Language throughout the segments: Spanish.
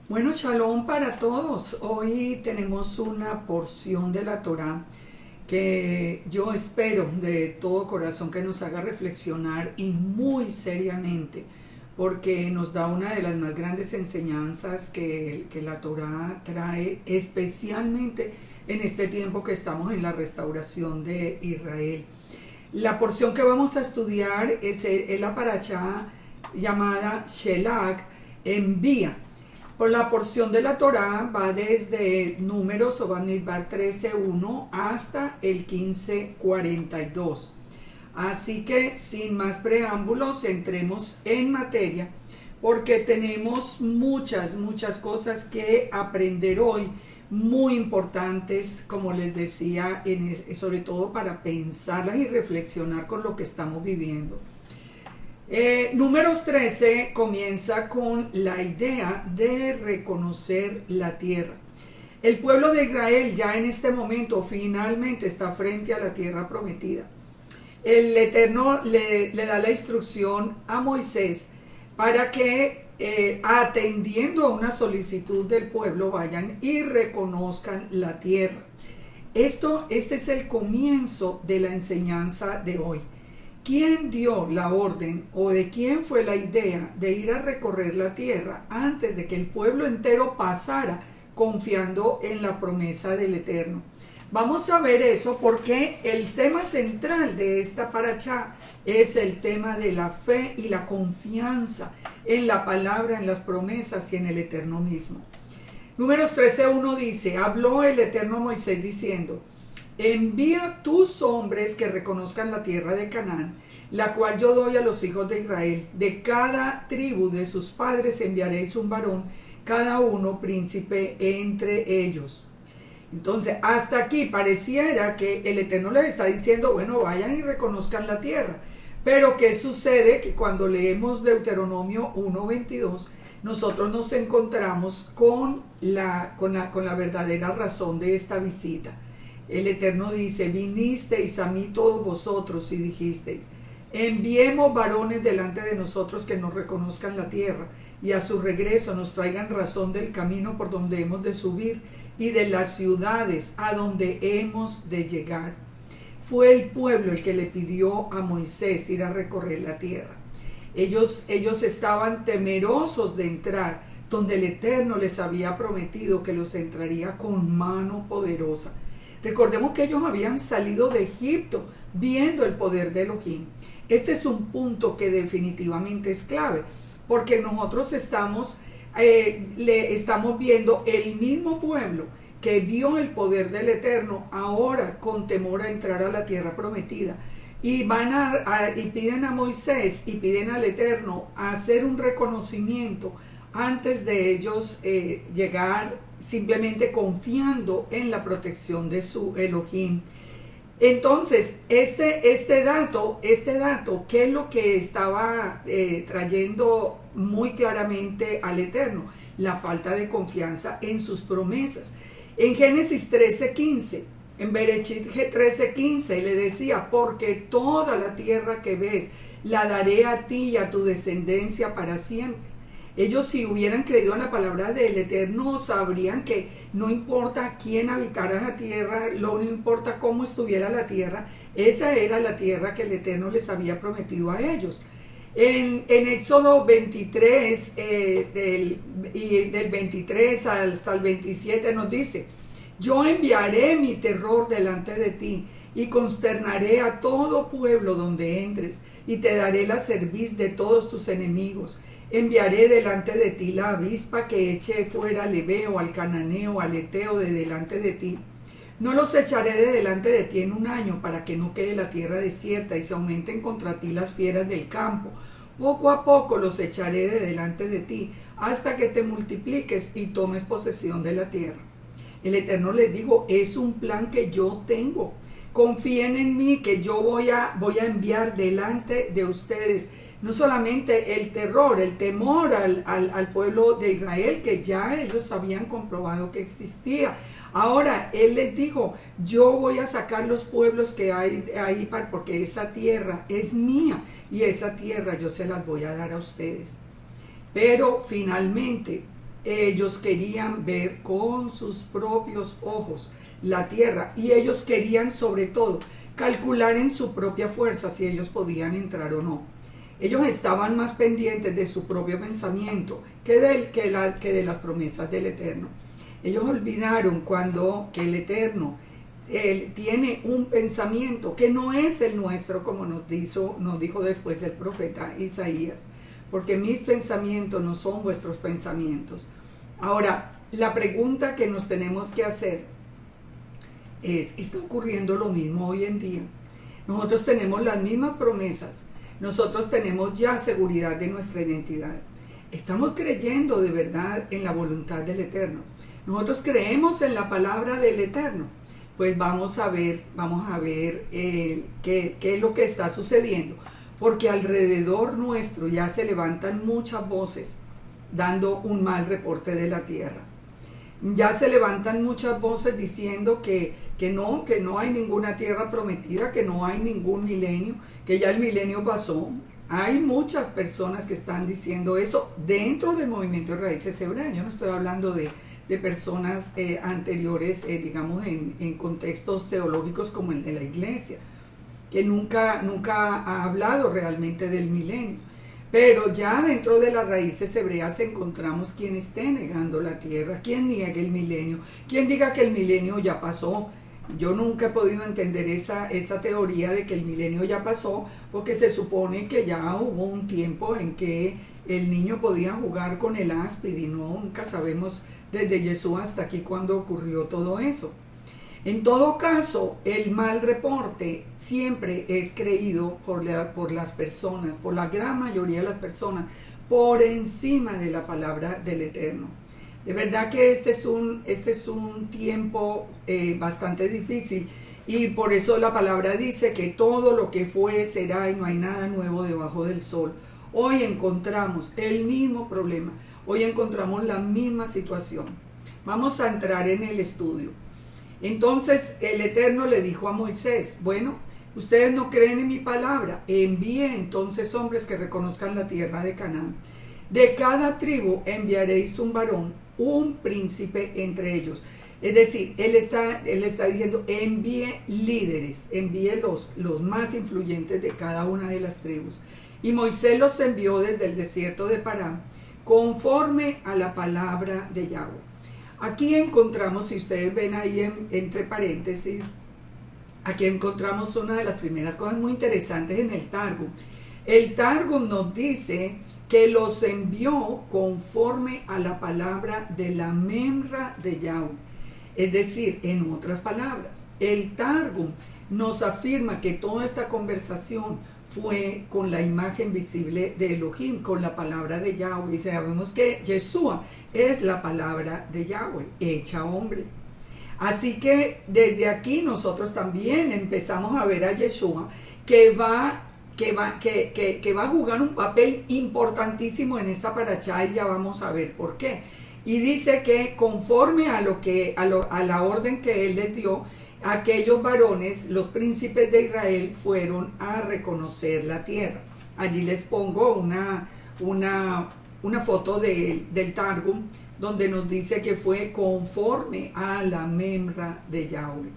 Bueno, shalom para todos. Hoy tenemos una porción de la Torá que yo espero de todo corazón que nos haga reflexionar y muy seriamente, porque nos da una de las más grandes enseñanzas que la Torá trae, especialmente en este tiempo que estamos en la restauración de Israel. La porción que vamos a estudiar es la parashá llamada Shelach, envía. Por la porción de la Torá va desde Números o Bamidbar 13:1 hasta el 15:42. Así que sin más preámbulos, entremos en materia, porque tenemos muchas cosas que aprender hoy, muy importantes, como les decía, sobre todo para pensarlas y reflexionar con lo que estamos viviendo. Números 13 comienza con la idea de reconocer la tierra. El pueblo de Israel ya en este momento finalmente está frente a la tierra prometida. El Eterno le da la instrucción a Moisés para que atendiendo a una solicitud del pueblo vayan y reconozcan la tierra. Este es el comienzo de la enseñanza de hoy. ¿Quién dio la orden o de quién fue la idea de ir a recorrer la tierra antes de que el pueblo entero pasara confiando en la promesa del Eterno? Vamos a ver eso porque el tema central de esta parashá es el tema de la fe y la confianza en la palabra, en las promesas y en el Eterno mismo. Números 13:1 dice: habló el Eterno a Moisés diciendo: envía tus hombres que reconozcan la tierra de Canaán, la cual yo doy a los hijos de Israel. De cada tribu de sus padres enviaréis un varón, cada uno príncipe entre ellos. Entonces, hasta aquí pareciera que el Eterno les está diciendo, bueno, vayan y reconozcan la tierra. Pero ¿qué sucede? Que cuando leemos Deuteronomio 1:22, nosotros nos encontramos con la verdadera razón de esta visita. El Eterno dice: vinisteis a mí todos vosotros y dijisteis: enviemos varones delante de nosotros que nos reconozcan la tierra, y a su regreso nos traigan razón del camino por donde hemos de subir y de las ciudades a donde hemos de llegar. Fue el pueblo el que le pidió a Moisés ir a recorrer la tierra. Ellos estaban temerosos de entrar donde el Eterno les había prometido que los entraría con mano poderosa. Recordemos que ellos habían salido de Egipto viendo el poder de Elohim. Este es un punto que definitivamente es clave, porque nosotros estamos viendo el mismo pueblo que vio el poder del Eterno ahora con temor a entrar a la tierra prometida. Y y piden a Moisés y piden al Eterno hacer un reconocimiento antes de ellos llegar, simplemente confiando en la protección de su Elohim. Entonces, este dato, ¿qué es lo que estaba trayendo muy claramente al Eterno? La falta de confianza en sus promesas. En Génesis 13:15, en Bereshit 13:15 le decía: porque toda la tierra que ves la daré a ti y a tu descendencia para siempre. Ellos, si hubieran creído en la palabra del Eterno, sabrían que no importa quién habitara la tierra, no importa cómo estuviera la tierra, esa era la tierra que el Eterno les había prometido a ellos. En Éxodo 23, del 23 hasta el 27 nos dice: yo enviaré mi terror delante de ti y consternaré a todo pueblo donde entres, y te daré la cerviz de todos tus enemigos. Enviaré delante de ti la avispa que eche fuera al Ebeo, al Cananeo, al Eteo de delante de ti. No los echaré de delante de ti en un año, para que no quede la tierra desierta y se aumenten contra ti las fieras del campo. Poco a poco los echaré de delante de ti, hasta que te multipliques y tomes posesión de la tierra. El Eterno les dijo: es un plan que yo tengo. Confíen en mí, que yo voy a enviar delante de ustedes no solamente el terror, el temor al pueblo de Israel, que ya ellos habían comprobado que existía. Ahora Él les dijo: yo voy a sacar los pueblos que hay ahí, porque esa tierra es mía y esa tierra yo se las voy a dar a ustedes. Pero finalmente Ellos querían ver con sus propios ojos la tierra y ellos querían sobre todo calcular en su propia fuerza si ellos podían entrar o no. Ellos estaban más pendientes de su propio pensamiento que de las promesas del Eterno. Ellos olvidaron que el Eterno él tiene un pensamiento que no es el nuestro, como nos dijo después el profeta Isaías, porque mis pensamientos no son vuestros pensamientos. Ahora, la pregunta que nos tenemos que hacer es, ¿está ocurriendo lo mismo hoy en día? Nosotros tenemos las mismas promesas, nosotros tenemos ya seguridad de nuestra identidad. Estamos creyendo de verdad en la voluntad del Eterno. Nosotros creemos en la palabra del Eterno. Pues vamos a ver qué es lo que está sucediendo, porque alrededor nuestro ya se levantan muchas voces dando un mal reporte de la tierra. Ya se levantan muchas voces diciendo que no hay ninguna tierra prometida, que no hay ningún milenio, que ya el milenio pasó. Hay muchas personas que están diciendo eso dentro del movimiento de Raíces Hebreas. Yo no estoy hablando de personas anteriores, digamos, en contextos teológicos como el de la iglesia, que nunca ha hablado realmente del milenio. Pero ya dentro de las Raíces Hebreas encontramos quien esté negando la tierra, quien niegue el milenio, quien diga que el milenio ya pasó. Yo nunca he podido entender esa teoría de que el milenio ya pasó, porque se supone que ya hubo un tiempo en que el niño podía jugar con el áspid y nunca sabemos desde Yeshua hasta aquí cuando ocurrió todo eso. En todo caso, el mal reporte siempre es creído por las personas, por la gran mayoría de las personas, por encima de la palabra del Eterno. De verdad que este es un tiempo bastante difícil, y por eso la palabra dice que todo lo que fue será y no hay nada nuevo debajo del sol. Hoy encontramos el mismo problema, hoy encontramos la misma situación. Vamos a entrar en el estudio. Entonces el Eterno le dijo a Moisés, bueno, ustedes no creen en mi palabra, envíe entonces hombres que reconozcan la tierra de Canaán. De cada tribu enviaréis un varón, un príncipe entre ellos. Es decir, él está diciendo, envíe líderes, envíe los más influyentes de cada una de las tribus. Y Moisés los envió desde el desierto de Parán, conforme a la palabra de Yahweh. Aquí encontramos, si ustedes ven ahí entre paréntesis, aquí encontramos una de las primeras cosas muy interesantes en el Targum. El Targum nos dice que los envió conforme a la palabra de la Memra de Yahweh. Es decir, en otras palabras, el Targum nos afirma que toda esta conversación fue con la imagen visible de Elohim, con la palabra de Yahweh. Y sabemos que Yeshua es la palabra de Yahweh, hecha hombre. Así que desde aquí nosotros también empezamos a ver a Yeshua que va a jugar un papel importantísimo en esta parashá, y ya vamos a ver por qué. Y dice que conforme a la orden que él les dio, aquellos varones, los príncipes de Israel, fueron a reconocer la tierra. Allí les pongo una foto del Targum, donde nos dice que fue conforme a la Memra de Yahweh.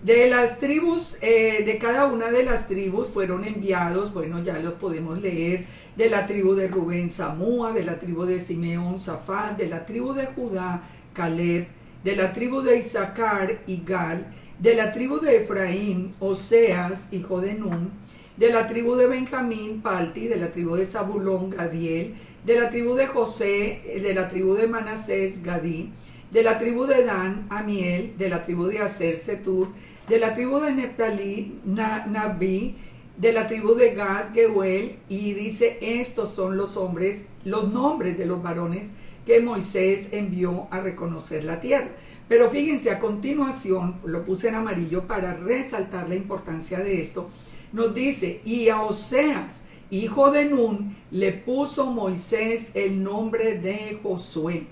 De las tribus, de cada una de las tribus fueron enviados, bueno, ya lo podemos leer, de la tribu de Rubén, Samúa, de la tribu de Simeón, Zafat, de la tribu de Judá, Caleb, de la tribu de Isaacar, Igal, de la tribu de Efraín, Oseas, hijo de Nun, de la tribu de Benjamín, Palti, de la tribu de Zabulón, Gadiel, de la tribu de José, de la tribu de Manasés, Gadí, de la tribu de Dan, Amiel, de la tribu de Aser, Setur, de la tribu de Neftalí, Nabí, de la tribu de Gad, Geuel, y dice, estos son los nombres de los varones que Moisés envió a reconocer la tierra. Pero fíjense, a continuación, lo puse en amarillo para resaltar la importancia de esto, nos dice, y a Oseas, hijo de Nun, le puso Moisés el nombre de Josué.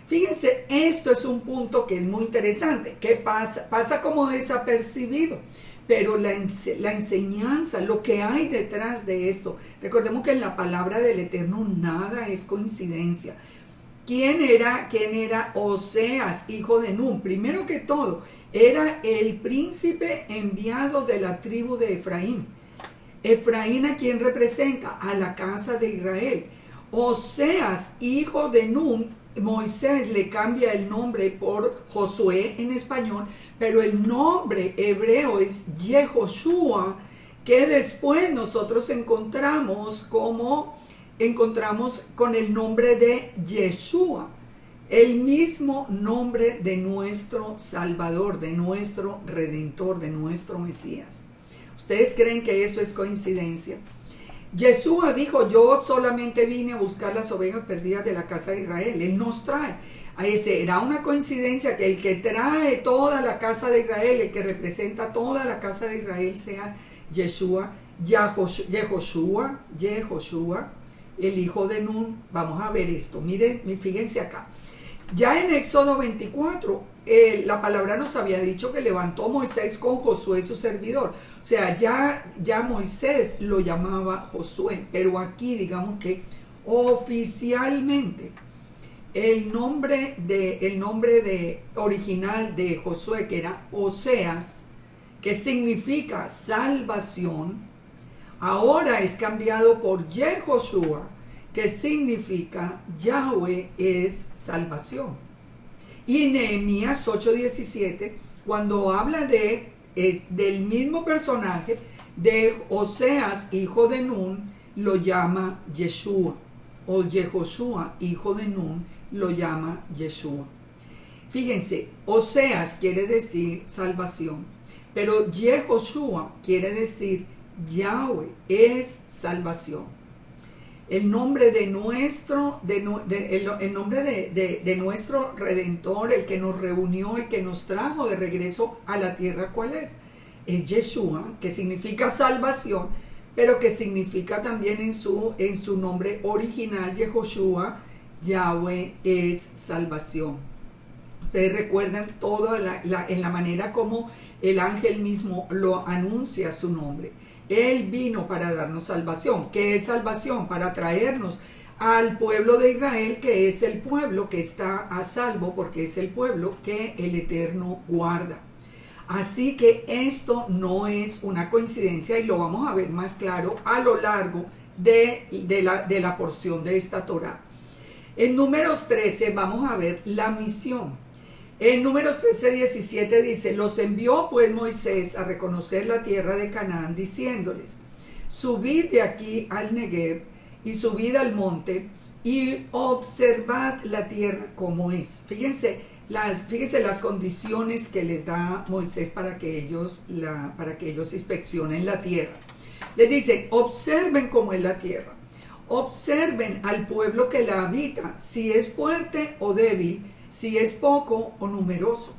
Fíjense, esto es un punto que es muy interesante. ¿Qué pasa? Pasa como desapercibido, pero la enseñanza, lo que hay detrás de esto, recordemos que en la palabra del Eterno nada es coincidencia. ¿Quién era Oseas, hijo de Nun? Primero que todo, era el príncipe enviado de la tribu de Efraín. Efraín, ¿a quién representa? A la casa de Israel. Oseas, hijo de Nun, Moisés le cambia el nombre por Josué en español, pero el nombre hebreo es Yehoshua, que después nosotros encontramos con el nombre de Yeshua, el mismo nombre de nuestro Salvador, de nuestro Redentor, de nuestro Mesías. ¿Ustedes creen que eso es coincidencia? Yeshua dijo: yo solamente vine a buscar las ovejas perdidas de la casa de Israel. Él nos trae. ¿Será una coincidencia que el que trae toda la casa de Israel, el que representa toda la casa de Israel, sea Yeshua, Yehoshua, el hijo de Nun? Vamos a ver esto. Miren, fíjense acá. Ya en Éxodo 24, la palabra nos había dicho que levantó Moisés con Josué su servidor. O sea, ya Moisés lo llamaba Josué, pero aquí digamos que oficialmente el nombre original de Josué, que era Oseas, que significa salvación, ahora es cambiado por Yehoshua, que significa Yahweh es salvación. Y Nehemías 8:17, cuando habla del mismo personaje, de Oseas, hijo de Nun, lo llama Yeshua, o Yehoshua, hijo de Nun, lo llama Yeshua. Fíjense, Oseas quiere decir salvación, pero Yehoshua quiere decir Yahweh es salvación. El nombre de nuestro Redentor, el que nos reunió, el que nos trajo de regreso a la tierra, ¿cuál es? Es Yeshua, que significa salvación, pero que significa también en su nombre original, Yehoshua, Yahweh es salvación. Ustedes recuerdan todo en la manera como el ángel mismo lo anuncia su nombre. Él vino para darnos salvación. ¿Qué es salvación? Para traernos al pueblo de Israel, que es el pueblo que está a salvo, porque es el pueblo que el Eterno guarda. Así que esto no es una coincidencia, y lo vamos a ver más claro a lo largo de la porción de esta Torá. En Números 13 vamos a ver la misión. En Números 13:17 dice: los envió pues Moisés a reconocer la tierra de Canaán, diciéndoles: subid de aquí al Negev y subid al monte y observad la tierra como es. Fíjense las condiciones que les da Moisés para que ellos inspeccionen la tierra. Les dice: observen cómo es la tierra, observen al pueblo que la habita, si es fuerte o débil, si es poco o numeroso.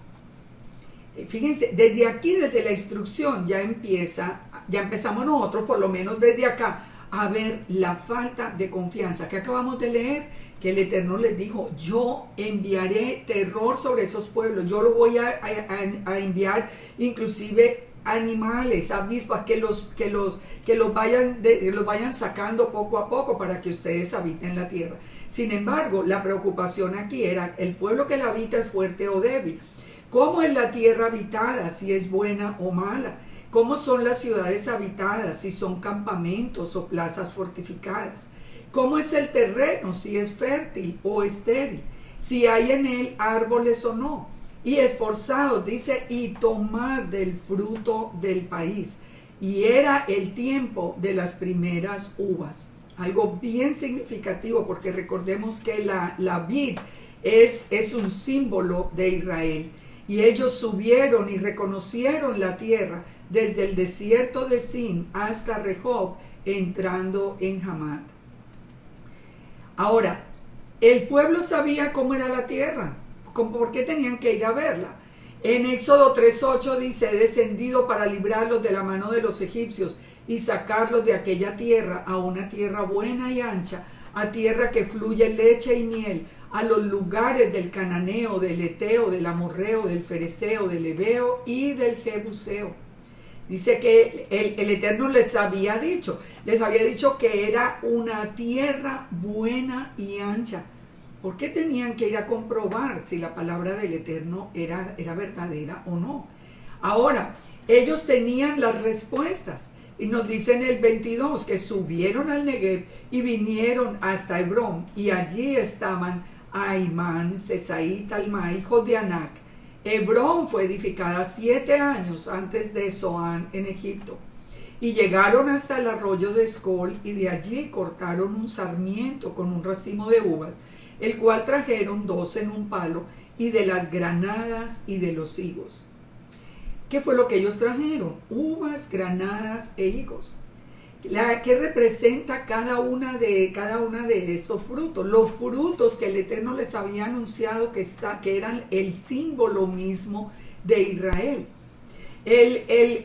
Fíjense, desde la instrucción ya empezamos nosotros, por lo menos desde acá, a ver la falta de confianza que acabamos de leer, que el Eterno les dijo: yo enviaré terror sobre esos pueblos, yo lo voy a enviar inclusive animales, avispas, que los vayan sacando poco a poco para que ustedes habiten la tierra. Sin embargo, la preocupación aquí era: el pueblo que la habita es fuerte o débil. ¿Cómo es la tierra habitada? Si es buena o mala. ¿Cómo son las ciudades habitadas? Si son campamentos o plazas fortificadas. ¿Cómo es el terreno? Si es fértil o estéril. Si hay en él árboles o no. Y esforzados, dice, y tomad del fruto del país. Y era el tiempo de las primeras uvas. Algo bien significativo, porque recordemos que la vid es un símbolo de Israel. Y ellos subieron y reconocieron la tierra desde el desierto de Sin hasta Rehob, entrando en Hamad. Ahora, el pueblo sabía cómo era la tierra. ¿Por qué tenían que ir a verla? En Éxodo 3:8 dice: he descendido para librarlos de la mano de los egipcios y sacarlos de aquella tierra a una tierra buena y ancha, a tierra que fluye leche y miel, a los lugares del cananeo, del eteo, del amorreo, del fereceo, del heveo y del jebuseo. Dice que el Eterno les había dicho que era una tierra buena y ancha. ¿Por qué tenían que ir a comprobar si la palabra del Eterno era verdadera o no? Ahora, ellos tenían las respuestas. Y nos dice en el 22 que subieron al Negev y vinieron hasta Hebrón. Y allí estaban Ahimán, Sesai, Talmai, hijos de Anac. Hebrón fue edificada 7 años antes de Zoán en Egipto. Y llegaron hasta el arroyo de Escol y de allí cortaron un sarmiento con un racimo de uvas, el cual trajeron 2 en un palo, y de las granadas y de los higos. ¿Qué fue lo que ellos trajeron? Uvas, granadas e higos. ¿Qué representa cada una de estos frutos? Los frutos que el Eterno les había anunciado que eran el símbolo mismo de Israel.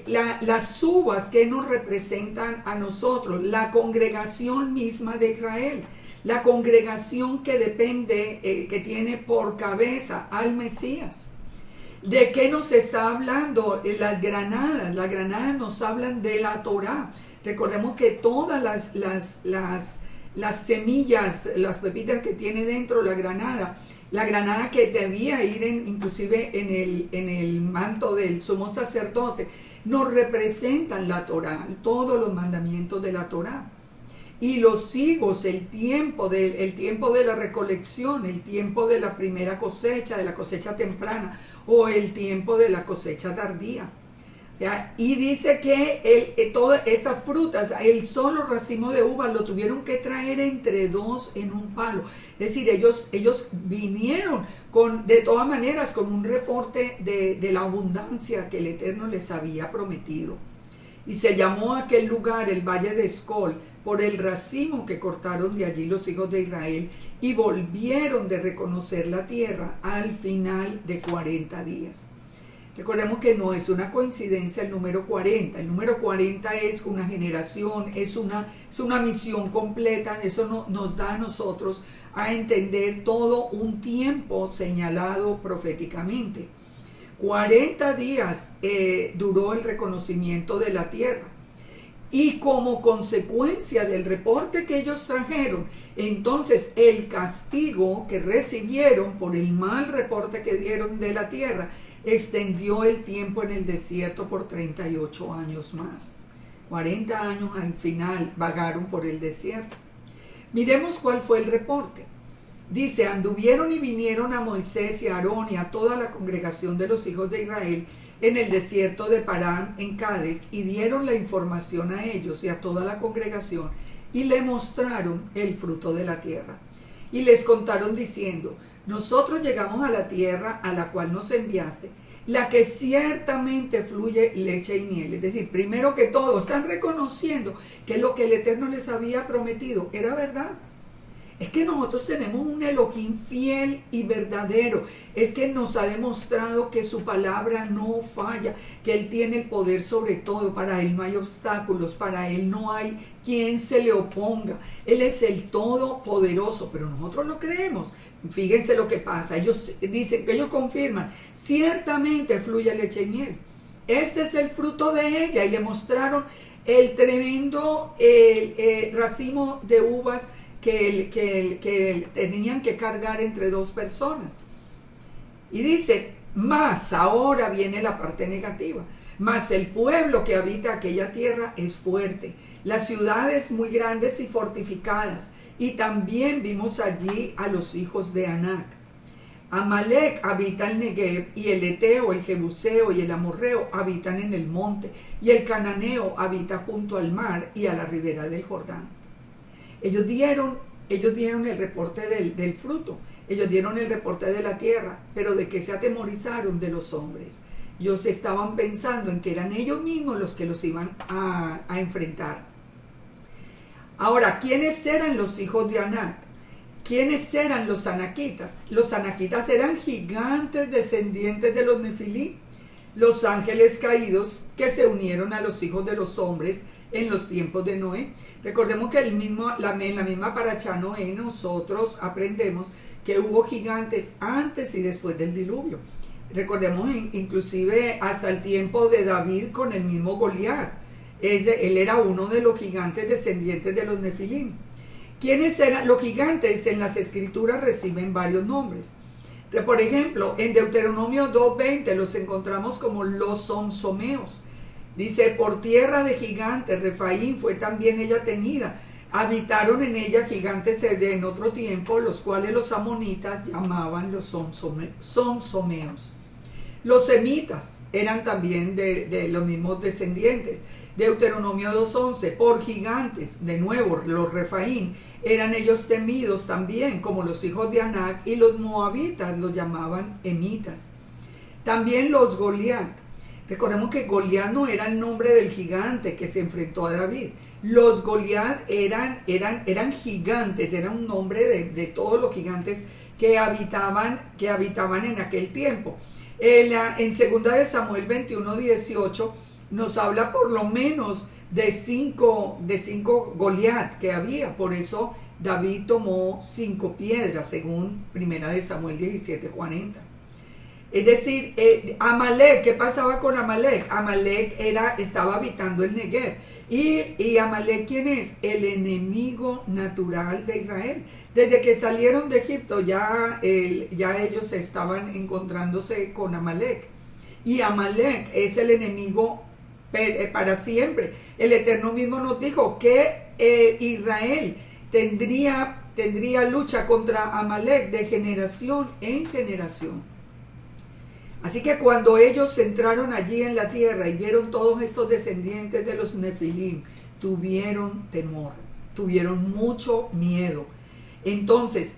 Las uvas que nos representan a nosotros, la congregación misma de Israel, la congregación que depende, que tiene por cabeza al Mesías. ¿De qué nos está hablando? Las granadas nos hablan de la Torá. Recordemos que todas las semillas, las pepitas que tiene dentro la granada que debía ir inclusive en el manto del sumo sacerdote, nos representan la Torá, todos los mandamientos de la Torá. Y los higos, el tiempo de la recolección, el tiempo de la primera cosecha, de la cosecha temprana, o el tiempo de la cosecha tardía. ¿Ya? Y dice que todas estas frutas, el solo racimo de uvas lo tuvieron que traer entre 2 en un palo. Es decir, ellos vinieron de todas maneras con un reporte de la abundancia que el Eterno les había prometido. Y se llamó aquel lugar el Valle de Escol por el racimo que cortaron de allí los hijos de Israel, y volvieron de reconocer la tierra al final de 40 días. Recordemos que no es una coincidencia el número 40. El número 40 es una generación, es una misión completa. Eso nos da a nosotros a entender todo un tiempo señalado proféticamente. 40 días duró el reconocimiento de la tierra. Y como consecuencia del reporte que ellos trajeron, entonces el castigo que recibieron por el mal reporte que dieron de la tierra, extendió el tiempo en el desierto por 38 años más. 40 años al final vagaron por el desierto. Miremos cuál fue el reporte. Dice, anduvieron y vinieron a Moisés y a Aarón y a toda la congregación de los hijos de Israel en el desierto de Parán en Cades, y dieron la información a ellos y a toda la congregación, y le mostraron el fruto de la tierra. Y les contaron diciendo, nosotros llegamos a la tierra a la cual nos enviaste, la que ciertamente fluye leche y miel. Es decir, primero que todo, están reconociendo que lo que el Eterno les había prometido era verdad. Es que nosotros tenemos un Elohim fiel y verdadero. Es que nos ha demostrado que su palabra no falla, que Él tiene el poder sobre todo. Para Él no hay obstáculos, para Él no hay quien se le oponga. Él es el Todopoderoso, pero nosotros lo creemos. Fíjense lo que pasa. Ellos dicen, que ellos confirman, ciertamente fluye leche y miel. Este es el fruto de ella, y le mostraron el tremendo racimo de uvas que tenían que cargar entre 2 personas. Y dice, más ahora viene la parte negativa, mas el pueblo que habita aquella tierra es fuerte, las ciudades muy grandes y fortificadas, y también vimos allí a los hijos de Anac. Amalek habita el Negev, y el Eteo, el Jebuseo y el Amorreo habitan en el monte, y el Cananeo habita junto al mar y a la ribera del Jordán. Ellos dieron el reporte del fruto, ellos dieron el reporte de la tierra, pero ¿de qué se atemorizaron? De los hombres. Ellos estaban pensando en que eran ellos mismos los que los iban a enfrentar. Ahora, ¿quiénes eran los hijos de Anac? ¿Quiénes eran los anaquitas? Los anaquitas eran gigantes descendientes de los Nefilim, los ángeles caídos que se unieron a los hijos de los hombres en los tiempos de Noé. Recordemos que en la misma Parashá Noé nosotros aprendemos que hubo gigantes antes y después del diluvio. Recordemos inclusive hasta el tiempo de David con el mismo Goliat. Él era uno de los gigantes descendientes de los Nefilim. ¿Quiénes eran? Los gigantes en las escrituras reciben varios nombres. Por ejemplo, en Deuteronomio 2:20 los encontramos como los sonsomeos. Dice, por tierra de gigantes, Refaín fue también ella tenida. Habitaron en ella gigantes en otro tiempo, los cuales los amonitas llamaban los sonsomeos. Los semitas eran también de los mismos descendientes. Deuteronomio 2:11, por gigantes, de nuevo, los Refaín, eran ellos temidos también, como los hijos de Anac, y los moabitas los llamaban emitas. También los Goliat. Recordemos que Goliat no era el nombre del gigante que se enfrentó a David. Los Goliat eran gigantes, era un nombre de todos los gigantes que habitaban en aquel tiempo. En 2 de Samuel 21:18 nos habla por lo menos de cinco Goliat que había. Por eso David tomó 5 piedras, según 1 de Samuel 17:40. Es decir, Amalek, ¿qué pasaba con Amalek? Amalek estaba habitando el Negev. ¿Y Amalek quién es? El enemigo natural de Israel. Desde que salieron de Egipto ya ellos estaban encontrándose con Amalek. Y Amalek es el enemigo para siempre. El Eterno mismo nos dijo que Israel tendría lucha contra Amalek de generación en generación. Así que cuando ellos entraron allí en la tierra y vieron todos estos descendientes de los Nefilim, tuvieron temor, tuvieron mucho miedo. Entonces,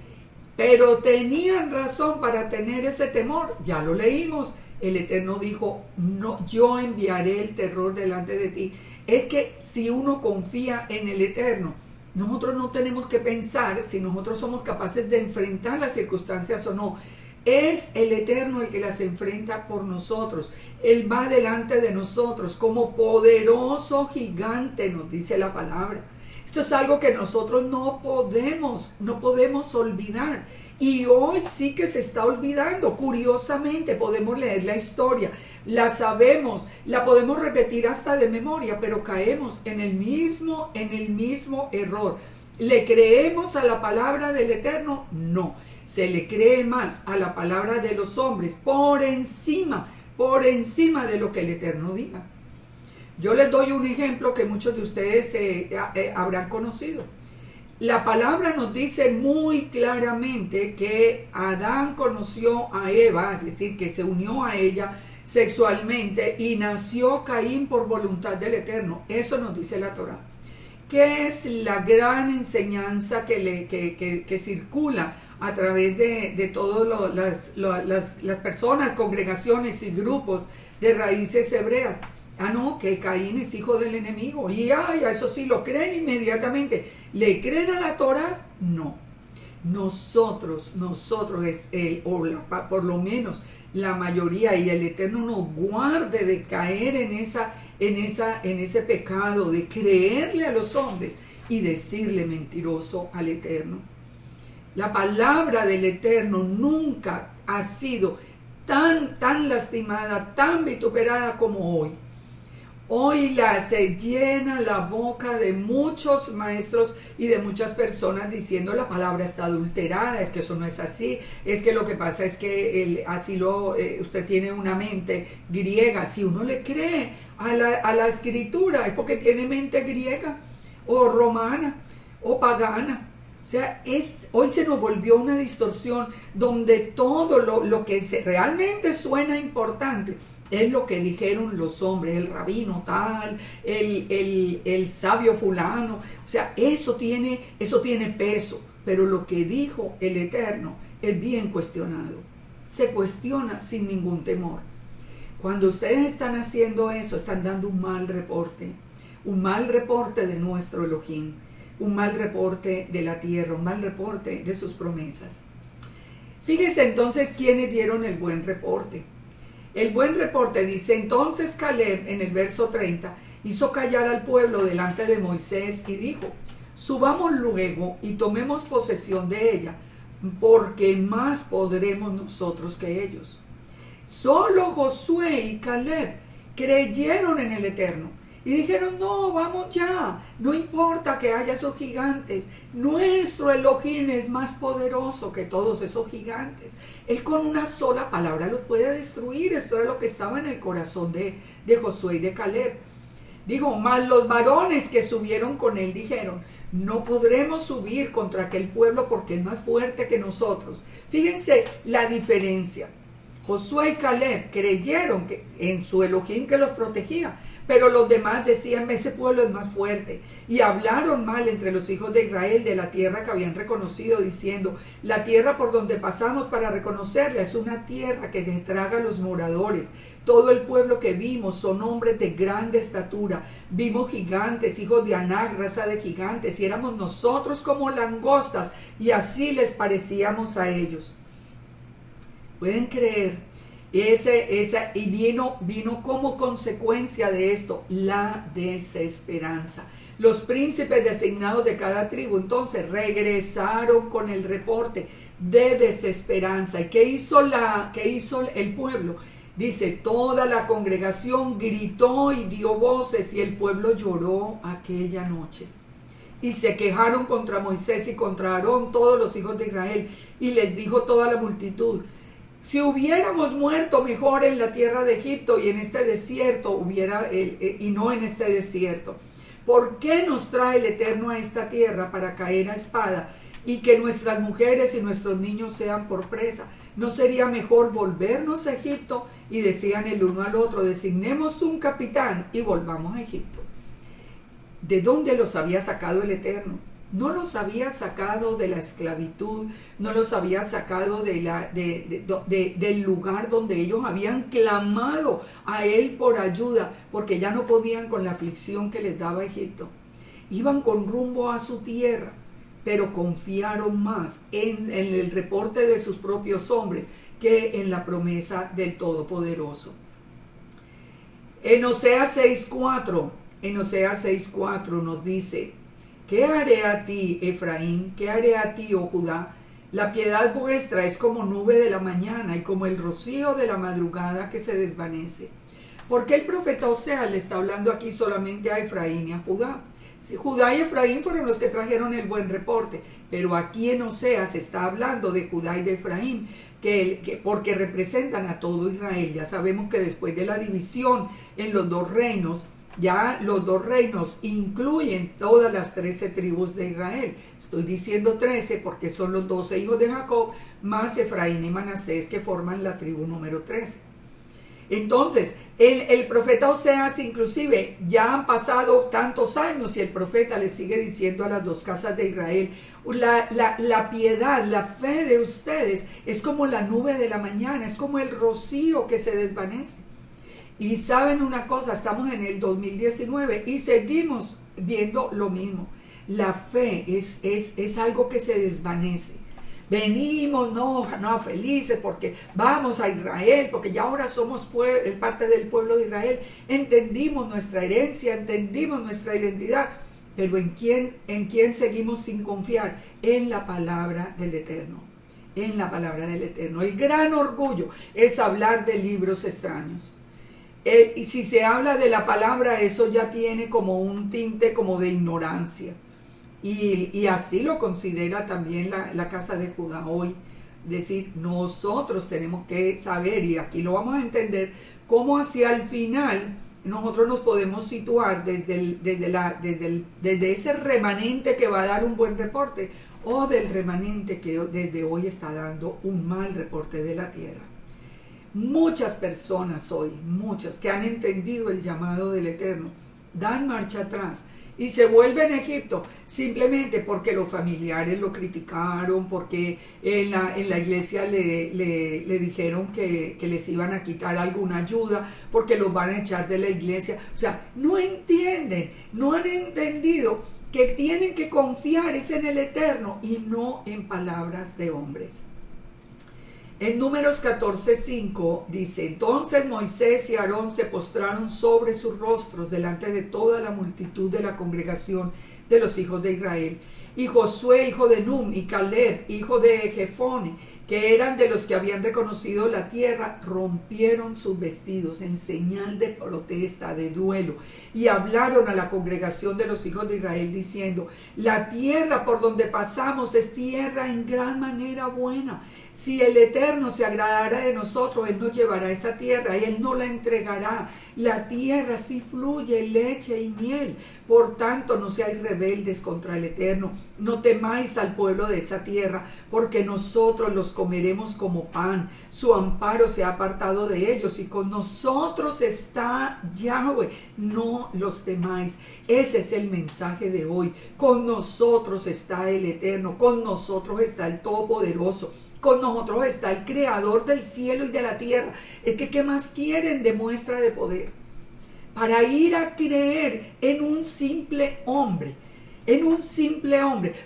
pero tenían razón para tener ese temor, ya lo leímos. El Eterno dijo, no, yo enviaré el terror delante de ti. Es que si uno confía en el Eterno, nosotros no tenemos que pensar si nosotros somos capaces de enfrentar las circunstancias o no. Es el Eterno el que las enfrenta por nosotros. Él va delante de nosotros como poderoso gigante, nos dice la palabra. Esto es algo que nosotros no podemos olvidar. Y hoy sí que se está olvidando. Curiosamente podemos leer la historia, la sabemos, la podemos repetir hasta de memoria, pero caemos en el mismo error. ¿Le creemos a la palabra del Eterno? No. Se le cree más a la palabra de los hombres por encima de lo que el Eterno diga. Yo les doy un ejemplo que muchos de ustedes habrán conocido. La palabra nos dice muy claramente que Adán conoció a Eva, es decir, que se unió a ella sexualmente y nació Caín por voluntad del Eterno. Eso nos dice la Torá. ¿Qué es la gran enseñanza que circula a través de todas las personas, congregaciones y grupos de raíces hebreas? No, que Caín es hijo del enemigo. Y eso sí lo creen inmediatamente. ¿Le creen a la Torá? No. Nosotros, por lo menos la mayoría, y el Eterno nos guarde de caer en ese pecado, de creerle a los hombres y decirle mentiroso al Eterno. La palabra del Eterno nunca ha sido tan lastimada, tan vituperada como hoy. Hoy se llena la boca de muchos maestros y de muchas personas diciendo la palabra está adulterada, es que eso no es así, es que lo que pasa es que usted tiene una mente griega. Si uno le cree a la escritura es porque tiene mente griega o romana o pagana. O sea, hoy se nos volvió una distorsión donde todo lo que realmente suena importante es lo que dijeron los hombres, el rabino tal, el sabio fulano. O sea, eso tiene peso, pero lo que dijo el Eterno es bien cuestionado. Se cuestiona sin ningún temor. Cuando ustedes están haciendo eso, están dando un mal reporte de nuestro Elohim, un mal reporte de la tierra, un mal reporte de sus promesas. Fíjense entonces quiénes dieron el buen reporte. El buen reporte dice, entonces Caleb en el verso 30 hizo callar al pueblo delante de Moisés y dijo, subamos luego y tomemos posesión de ella, porque más podremos nosotros que ellos. Solo Josué y Caleb creyeron en el Eterno Y dijeron, no, vamos ya, no importa que haya esos gigantes, nuestro Elohim es más poderoso que todos esos gigantes. Él con una sola palabra los puede destruir. Esto era lo que estaba en el corazón de Josué y de Caleb. Dijo, mas los varones que subieron con él dijeron, no podremos subir contra aquel pueblo porque es más fuerte que nosotros. Fíjense la diferencia. Josué y Caleb creyeron que en su Elohim que los protegía, pero los demás decían, ese pueblo es más fuerte. Y hablaron mal entre los hijos de Israel de la tierra que habían reconocido, diciendo, la tierra por donde pasamos para reconocerla es una tierra que traga a los moradores. Todo el pueblo que vimos son hombres de grande estatura. Vimos gigantes, hijos de Anac, raza de gigantes, y éramos nosotros como langostas, y así les parecíamos a ellos. ¿Pueden creer? Y vino como consecuencia de esto la desesperanza. Los príncipes designados de cada tribu entonces regresaron con el reporte de desesperanza. ¿Y qué hizo el pueblo? Dice, toda la congregación gritó y dio voces y el pueblo lloró aquella noche. Y se quejaron contra Moisés y contra Aarón todos los hijos de Israel. Y les dijo toda la multitud, si hubiéramos muerto mejor en la tierra de Egipto y en este desierto, y no en este desierto. ¿Por qué nos trae el Eterno a esta tierra para caer a espada y que nuestras mujeres y nuestros niños sean por presa? ¿No sería mejor volvernos a Egipto? Y decían el uno al otro, designemos un capitán y volvamos a Egipto. ¿De dónde los había sacado el Eterno? No los había sacado de la esclavitud, no los había sacado del lugar donde ellos habían clamado a Él por ayuda, porque ya no podían con la aflicción que les daba Egipto. Iban con rumbo a su tierra, pero confiaron más en el reporte de sus propios hombres que en la promesa del Todopoderoso. En Oseas 6:4 nos dice, ¿qué haré a ti, Efraín? ¿Qué haré a ti, oh Judá? La piedad vuestra es como nube de la mañana y como el rocío de la madrugada que se desvanece. ¿Por qué el profeta Oseas le está hablando aquí solamente a Efraín y a Judá? Si Judá y Efraín fueron los que trajeron el buen reporte, pero aquí en Oseas se está hablando de Judá y de Efraín, porque representan a todo Israel. Ya sabemos que después de la división en los dos reinos, ya los dos reinos incluyen todas las 13 tribus de Israel. Estoy diciendo 13 porque son los 12 hijos de Jacob, más Efraín y Manasés, que forman la tribu número 13. Entonces, el profeta Oseas, inclusive, ya han pasado tantos años y el profeta le sigue diciendo a las dos casas de Israel, la piedad, la fe de ustedes es como la nube de la mañana, es como el rocío que se desvanece. Y saben una cosa, estamos en el 2019 y seguimos viendo lo mismo. La fe es algo que se desvanece. Venimos, no, felices porque vamos a Israel, porque ya ahora somos parte del pueblo de Israel. Entendimos nuestra herencia, entendimos nuestra identidad. Pero ¿en quién seguimos sin confiar? En la palabra del Eterno. En la palabra del Eterno. El gran orgullo es hablar de libros extraños. Y si se habla de la palabra, eso ya tiene como un tinte como de ignorancia. Y así lo considera también la casa de Judá hoy. Es decir, nosotros tenemos que saber, y aquí lo vamos a entender, cómo hacia el final nosotros nos podemos situar desde ese remanente que va a dar un buen reporte, o del remanente que desde hoy está dando un mal reporte de la tierra. Muchas personas hoy, muchas que han entendido el llamado del Eterno, dan marcha atrás y se vuelven a Egipto simplemente porque los familiares lo criticaron, porque en la iglesia le dijeron que les iban a quitar alguna ayuda, porque los van a echar de la iglesia. O sea, no entienden, no han entendido que tienen que confiar es en el Eterno y no en palabras de hombres. En Números 14:5 dice, entonces Moisés y Aarón se postraron sobre sus rostros delante de toda la multitud de la congregación de los hijos de Israel. Y Josué, hijo de Nun, y Caleb, hijo de Jefone, que eran de los que habían reconocido la tierra, rompieron sus vestidos en señal de protesta, de duelo, y hablaron a la congregación de los hijos de Israel diciendo: la tierra por donde pasamos es tierra en gran manera buena. Si el Eterno se agradara de nosotros, Él nos llevará a esa tierra y Él nos la entregará. La tierra sí fluye leche y miel. Por tanto, no seáis rebeldes contra el Eterno, no temáis al pueblo de esa tierra, porque nosotros los comeremos como pan. Su amparo se ha apartado de ellos y con nosotros está Yahweh. No los temáis. Ese es el mensaje de hoy. Con nosotros está el Eterno, con nosotros está el Todopoderoso. Con nosotros está el Creador del cielo y de la tierra. Es que, ¿qué más quieren de muestra de poder? Para ir a creer en un simple hombre,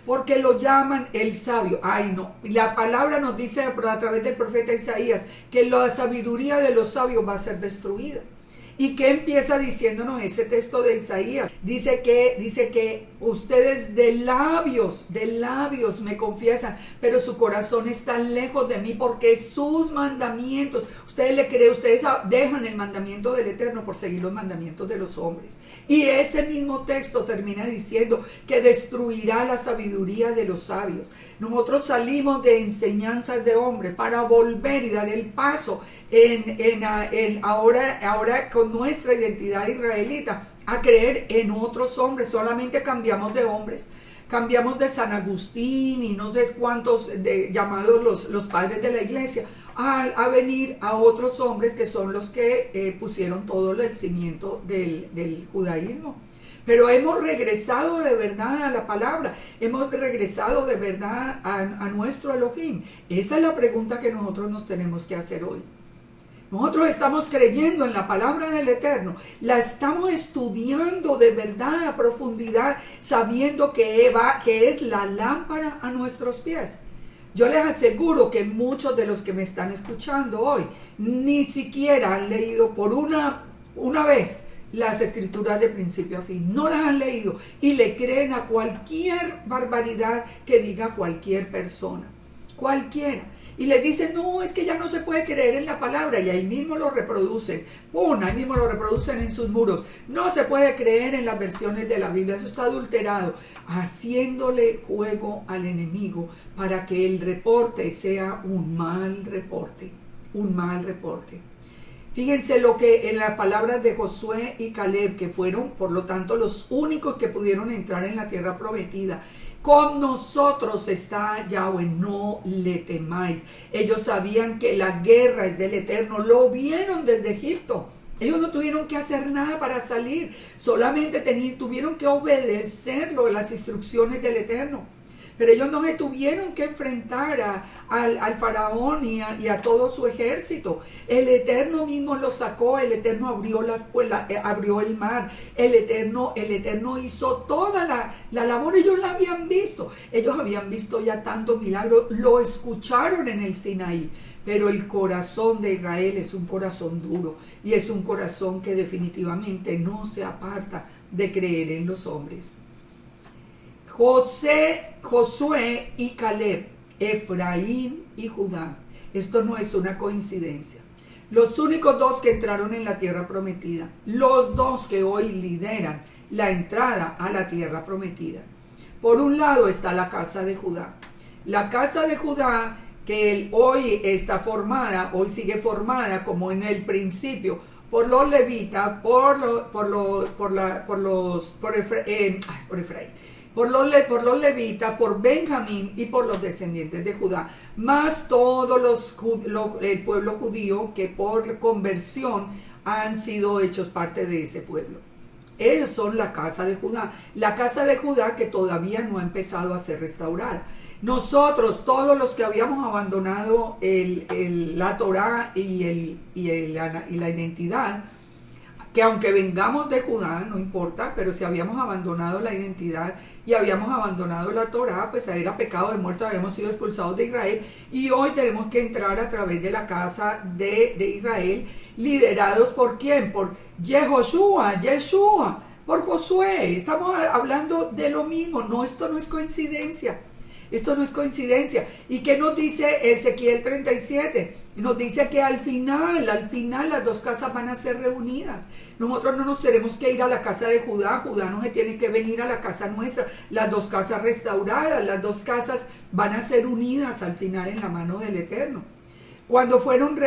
porque lo llaman el sabio. Ay, no, la palabra nos dice a través del profeta Isaías que la sabiduría de los sabios va a ser destruida. ¿Y qué empieza diciéndonos ese texto de Isaías? Dice que ustedes de labios me confiesan, pero su corazón está lejos de mí, porque sus mandamientos, ustedes dejan el mandamiento del Eterno por seguir los mandamientos de los hombres. Y ese mismo texto termina diciendo que destruirá la sabiduría de los sabios. Nosotros salimos de enseñanzas de hombres para volver y dar el paso ahora con nuestra identidad israelita a creer en otros hombres. Solamente cambiamos de hombres. Cambiamos de San Agustín y no sé cuántos llamados los padres de la iglesia a venir a otros hombres que son los que pusieron todo el cimiento del judaísmo. Pero hemos regresado de verdad a la palabra, hemos regresado de verdad a nuestro Elohim. Esa es la pregunta que nosotros nos tenemos que hacer hoy. Nosotros estamos creyendo en la palabra del Eterno, la estamos estudiando de verdad a profundidad, sabiendo que es la lámpara a nuestros pies. Yo les aseguro que muchos de los que me están escuchando hoy ni siquiera han leído por una vez las escrituras de principio a fin. No las han leído y le creen a cualquier barbaridad que diga cualquier persona. Cualquiera. Y les dicen: no, es que ya no se puede creer en la palabra, y ahí mismo lo reproducen. Ahí mismo lo reproducen en sus muros. No se puede creer en las versiones de la Biblia, eso está adulterado, haciéndole juego al enemigo para que el reporte sea un mal reporte. Fíjense lo que en las palabras de Josué y Caleb, que fueron por lo tanto los únicos que pudieron entrar en la tierra prometida: con nosotros está Yahweh, no le temáis. Ellos sabían que la guerra es del Eterno, lo vieron desde Egipto. Ellos no tuvieron que hacer nada para salir, solamente tuvieron que obedecerlo, las instrucciones del Eterno. Pero ellos no se tuvieron que enfrentar al faraón y a todo su ejército. El Eterno mismo los sacó, el Eterno abrió el mar, el Eterno hizo toda la labor. Ellos la habían visto ya tantos milagros, lo escucharon en el Sinaí. Pero el corazón de Israel es un corazón duro y es un corazón que definitivamente no se aparta de creer en los hombres. Josué y Caleb, Efraín y Judá. Esto no es una coincidencia. Los únicos dos que entraron en la tierra prometida. Los dos que hoy lideran la entrada a la tierra prometida. Por un lado está la casa de Judá. La casa de Judá que hoy sigue formada como en el principio por los levitas, por los levitas, por Benjamín y por los descendientes de Judá, más todo el pueblo judío que por conversión han sido hechos parte de ese pueblo. Ellos son la casa de Judá que todavía no ha empezado a ser restaurada. Nosotros, todos los que habíamos abandonado la Torá y la identidad, que aunque vengamos de Judá, no importa, pero si habíamos abandonado la identidad y habíamos abandonado la Torá, pues era pecado de muerte, habíamos sido expulsados de Israel, y hoy tenemos que entrar a través de la casa de Israel, liderados ¿por quién? Por Yeshua, por Josué. Estamos hablando de lo mismo, esto no es coincidencia. Esto no es coincidencia. ¿Y qué nos dice Ezequiel 37? Nos dice que al final las dos casas van a ser reunidas. Nosotros no nos tenemos que ir a la casa de Judá, Judá no se tiene que venir a la casa nuestra. Las dos casas restauradas, las dos casas van a ser unidas al final en la mano del Eterno. Cuando fueron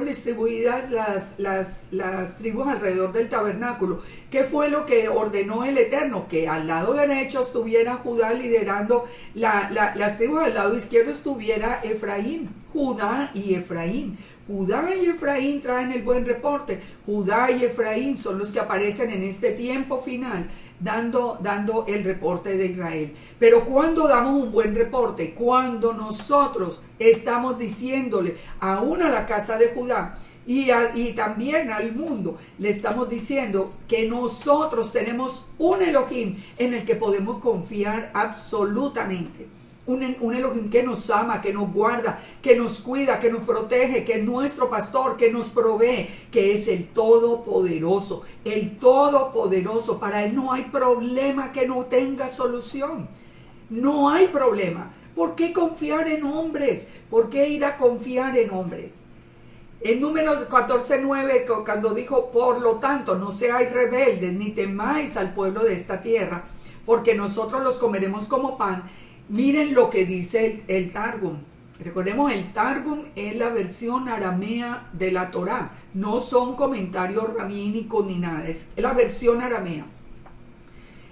distribuidas las tribus alrededor del tabernáculo, ¿qué fue lo que ordenó el Eterno? Que al lado derecho estuviera Judá liderando las tribus, al lado izquierdo estuviera Efraín, Judá y Efraín. Judá y Efraín traen el buen reporte. Judá y Efraín son los que aparecen en este tiempo final dando el reporte de Israel. Pero cuando damos un buen reporte, cuando nosotros estamos diciéndole aún a la casa de Judá y también al mundo, le estamos diciendo que nosotros tenemos un Elohim en el que podemos confiar absolutamente. Un Elohim que nos ama, que nos guarda, que nos cuida, que nos protege, que es nuestro pastor, que nos provee, que es el Todopoderoso. El Todopoderoso. Para Él no hay problema que no tenga solución. No hay problema. ¿Por qué confiar en hombres? ¿Por qué ir a confiar en hombres? En Números 14:9, cuando dijo, por lo tanto, no seáis rebeldes, ni temáis al pueblo de esta tierra, porque nosotros los comeremos como pan. Miren lo que dice el Targum. Recordemos, el Targum es la versión aramea de la Torá. No son comentarios rabínicos ni nada. Es la versión aramea.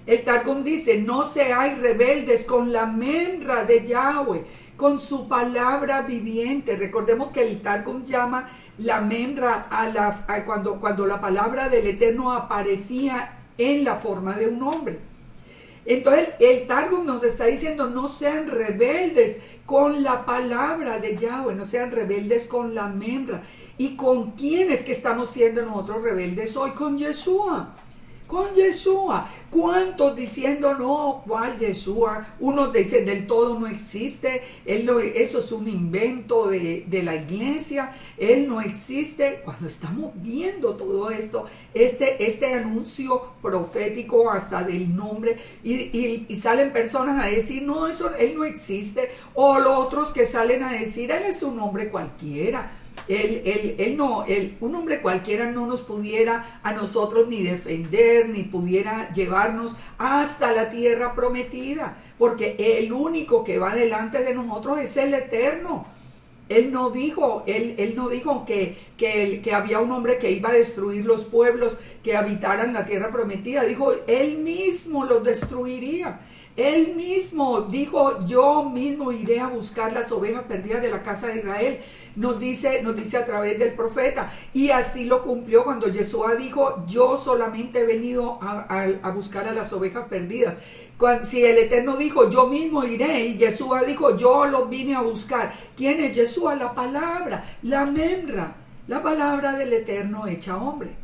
El Targum dice, no seáis rebeldes con la membra de Yahweh, con su palabra viviente. Recordemos que el Targum llama la membra cuando la palabra del Eterno aparecía en la forma de un hombre. Entonces el Targum nos está diciendo, no sean rebeldes con la palabra de Yahweh, no sean rebeldes con la membra. ¿Y con quién es que estamos siendo nosotros rebeldes hoy? Con Yeshua. Con Yeshua. ¿Cuántos diciendo no? ¿Cuál Yeshua? Unos dicen del todo no existe, eso es un invento de la iglesia, Él no existe. Cuando estamos viendo todo esto, este anuncio profético hasta del nombre, y salen personas a decir, no, eso, Él no existe, o los otros que salen a decir, Él es un hombre cualquiera. Un hombre cualquiera no nos pudiera a nosotros ni defender, ni pudiera llevarnos hasta la tierra prometida, porque el único que va delante de nosotros es el Eterno. Él no dijo que había un hombre que iba a destruir los pueblos que habitaran la tierra prometida. Dijo, Él mismo los destruiría. Él mismo dijo, yo mismo iré a buscar las ovejas perdidas de la casa de Israel. Nos dice a través del profeta. Y así lo cumplió cuando Yeshua dijo, yo solamente he venido a buscar a las ovejas perdidas. Si el Eterno dijo, yo mismo iré, y Yeshua dijo, yo los vine a buscar. ¿Quién es Yeshua? La palabra, la membra, la palabra del Eterno hecha hombre.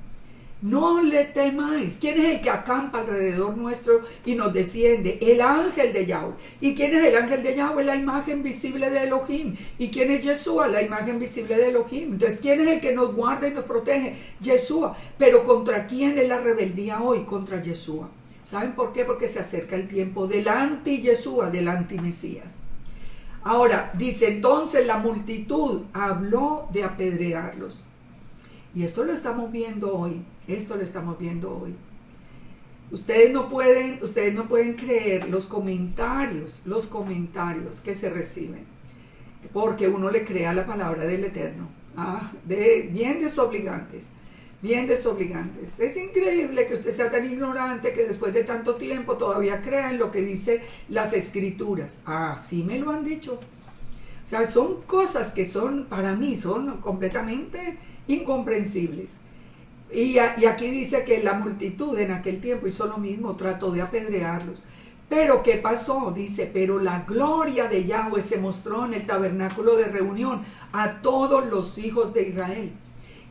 No le temáis. ¿Quién es el que acampa alrededor nuestro y nos defiende? El ángel de Yahweh. ¿Y quién es el ángel de Yahweh? La imagen visible de Elohim. ¿Y quién es Yeshua? La imagen visible de Elohim. Entonces, ¿quién es el que nos guarda y nos protege? Yeshua. Pero ¿contra quién es la rebeldía hoy? Contra Yeshua. ¿Saben por qué? Porque se acerca el tiempo del anti-Yeshua, del anti-Mesías. Ahora, dice, entonces la multitud habló de apedrearlos. Y esto lo estamos viendo hoy. Ustedes no pueden creer los comentarios que se reciben, porque uno le crea la palabra del Eterno. Bien desobligantes. Es increíble que usted sea tan ignorante que después de tanto tiempo todavía crea en lo que dice las Escrituras. Así me lo han dicho. O sea, son cosas que para mí son completamente incomprensibles. Y aquí dice que la multitud en aquel tiempo hizo lo mismo, trató de apedrearlos. Pero ¿qué pasó? Dice, pero la gloria de Yahweh se mostró en el tabernáculo de reunión a todos los hijos de Israel.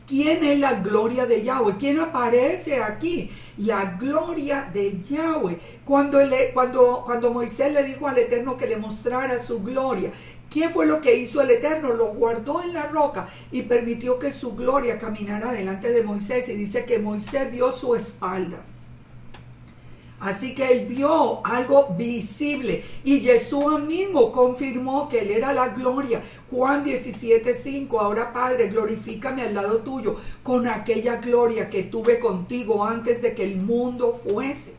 ¿Quién es la gloria de Yahweh? ¿Quién aparece aquí? La gloria de Yahweh. Cuando Moisés le dijo al Eterno que le mostrara su gloria, ¿qué fue lo que hizo el Eterno? Lo guardó en la roca y permitió que su gloria caminara delante de Moisés. Y dice que Moisés dio su espalda. Así que él vio algo visible y Yeshua mismo confirmó que él era la gloria. Juan 17:5, ahora Padre, glorifícame al lado tuyo con aquella gloria que tuve contigo antes de que el mundo fuese.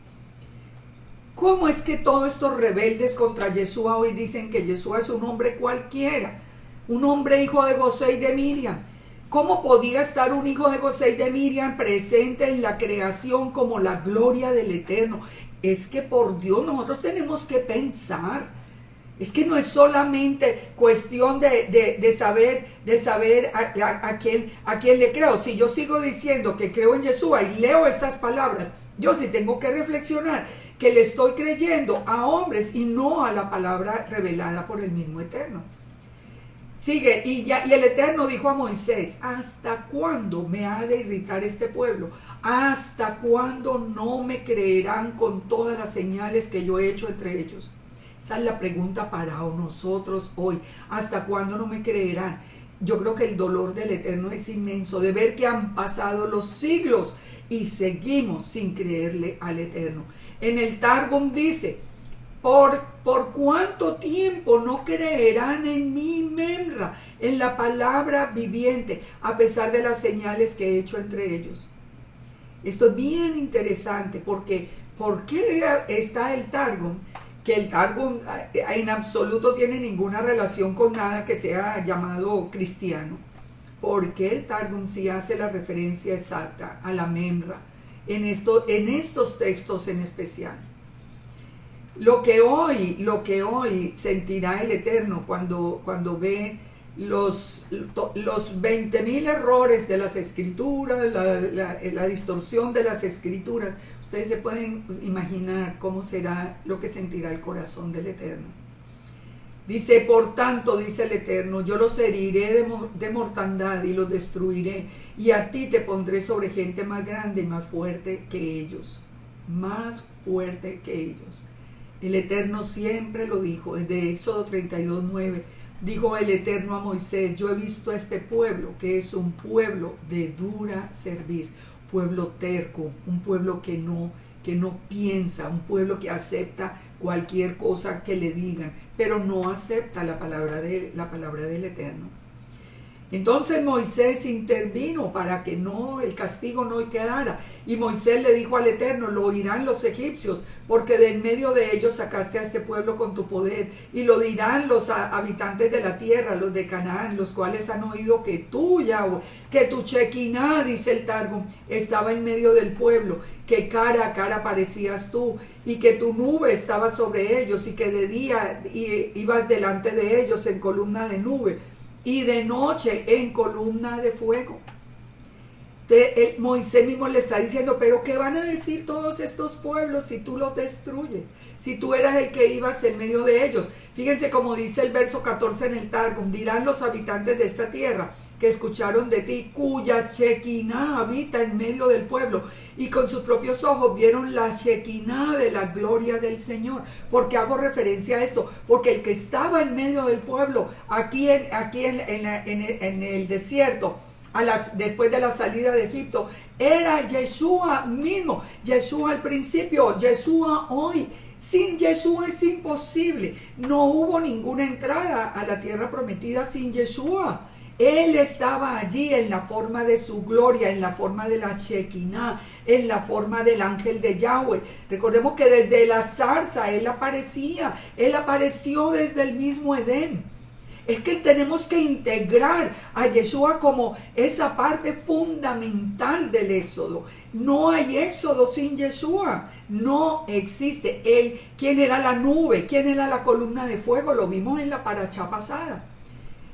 ¿Cómo es que todos estos rebeldes contra Yeshua hoy dicen que Yeshua es un hombre cualquiera? Un hombre hijo de José y de Miriam. ¿Cómo podía estar un hijo de José y de Miriam presente en la creación como la gloria del Eterno? Es que por Dios nosotros tenemos que pensar. Es que no es solamente cuestión de saber a quién le creo. Si yo sigo diciendo que creo en Yeshua y leo estas palabras, yo sí tengo que reflexionar que le estoy creyendo a hombres y no a la palabra revelada por el mismo Eterno. Sigue, y el Eterno dijo a Moisés: ¿hasta cuándo me ha de irritar este pueblo? ¿Hasta cuándo no me creerán con todas las señales que yo he hecho entre ellos? Esa es la pregunta para nosotros hoy. ¿Hasta cuándo no me creerán? Yo creo que el dolor del Eterno es inmenso, de ver que han pasado los siglos y seguimos sin creerle al Eterno. En el Targum dice: ¿Por cuánto tiempo no creerán en mi Memra, en la palabra viviente, a pesar de las señales que he hecho entre ellos? Esto es bien interesante porque ¿por qué está el Targum? Que el Targum en absoluto tiene ninguna relación con nada que sea llamado cristiano. Porque el Targum sí hace la referencia exacta a la Memra en estos textos en especial. Lo que hoy sentirá el Eterno cuando ve los 20,000 errores de las escrituras, la distorsión de las escrituras, ustedes se pueden imaginar cómo será lo que sentirá el corazón del Eterno. Dice: por tanto, dice el Eterno, yo los heriré de mortandad y los destruiré, y a ti te pondré sobre gente más grande y más fuerte que ellos. Más fuerte que ellos. El Eterno siempre lo dijo. Desde Éxodo 32:9 dijo el Eterno a Moisés: yo he visto a este pueblo, que es un pueblo de dura cerviz, pueblo terco, un pueblo que no piensa, un pueblo que acepta cualquier cosa que le digan, pero no acepta la palabra del Eterno. Entonces Moisés intervino para que el castigo no quedara. Y Moisés le dijo al Eterno: lo oirán los egipcios, porque de en medio de ellos sacaste a este pueblo con tu poder. Y lo dirán los habitantes de la tierra, los de Canaán, los cuales han oído que tú, Yahweh, que tu Shekinah, dice el Targum, estaba en medio del pueblo, que cara a cara parecías tú, y que tu nube estaba sobre ellos, y que de día ibas delante de ellos en columna de nube, y de noche en columna de fuego. Moisés mismo le está diciendo: pero ¿qué van a decir todos estos pueblos si tú los destruyes? Si tú eras el que ibas en medio de ellos. Fíjense como dice el verso 14 en el Targum: dirán los habitantes de esta tierra que escucharon de ti, cuya Shekinah habita en medio del pueblo, y con sus propios ojos vieron la Shekinah de la gloria del Señor. ¿Por qué hago referencia a esto? Porque el que estaba en medio del pueblo, aquí en el desierto, después de la salida de Egipto, era Yeshua mismo. Yeshua al principio, Yeshua hoy. Sin Yeshua es imposible. No hubo ninguna entrada a la tierra prometida sin Yeshua. Él estaba allí en la forma de su gloria, en la forma de la Shekinah, en la forma del ángel de Yahweh. Recordemos que desde la zarza Él apareció desde el mismo Edén. Es que tenemos que integrar a Yeshua como esa parte fundamental del éxodo. No hay éxodo sin Yeshua. No existe. Él, ¿quién era la nube? ¿Quién era la columna de fuego? Lo vimos en la parashá pasada.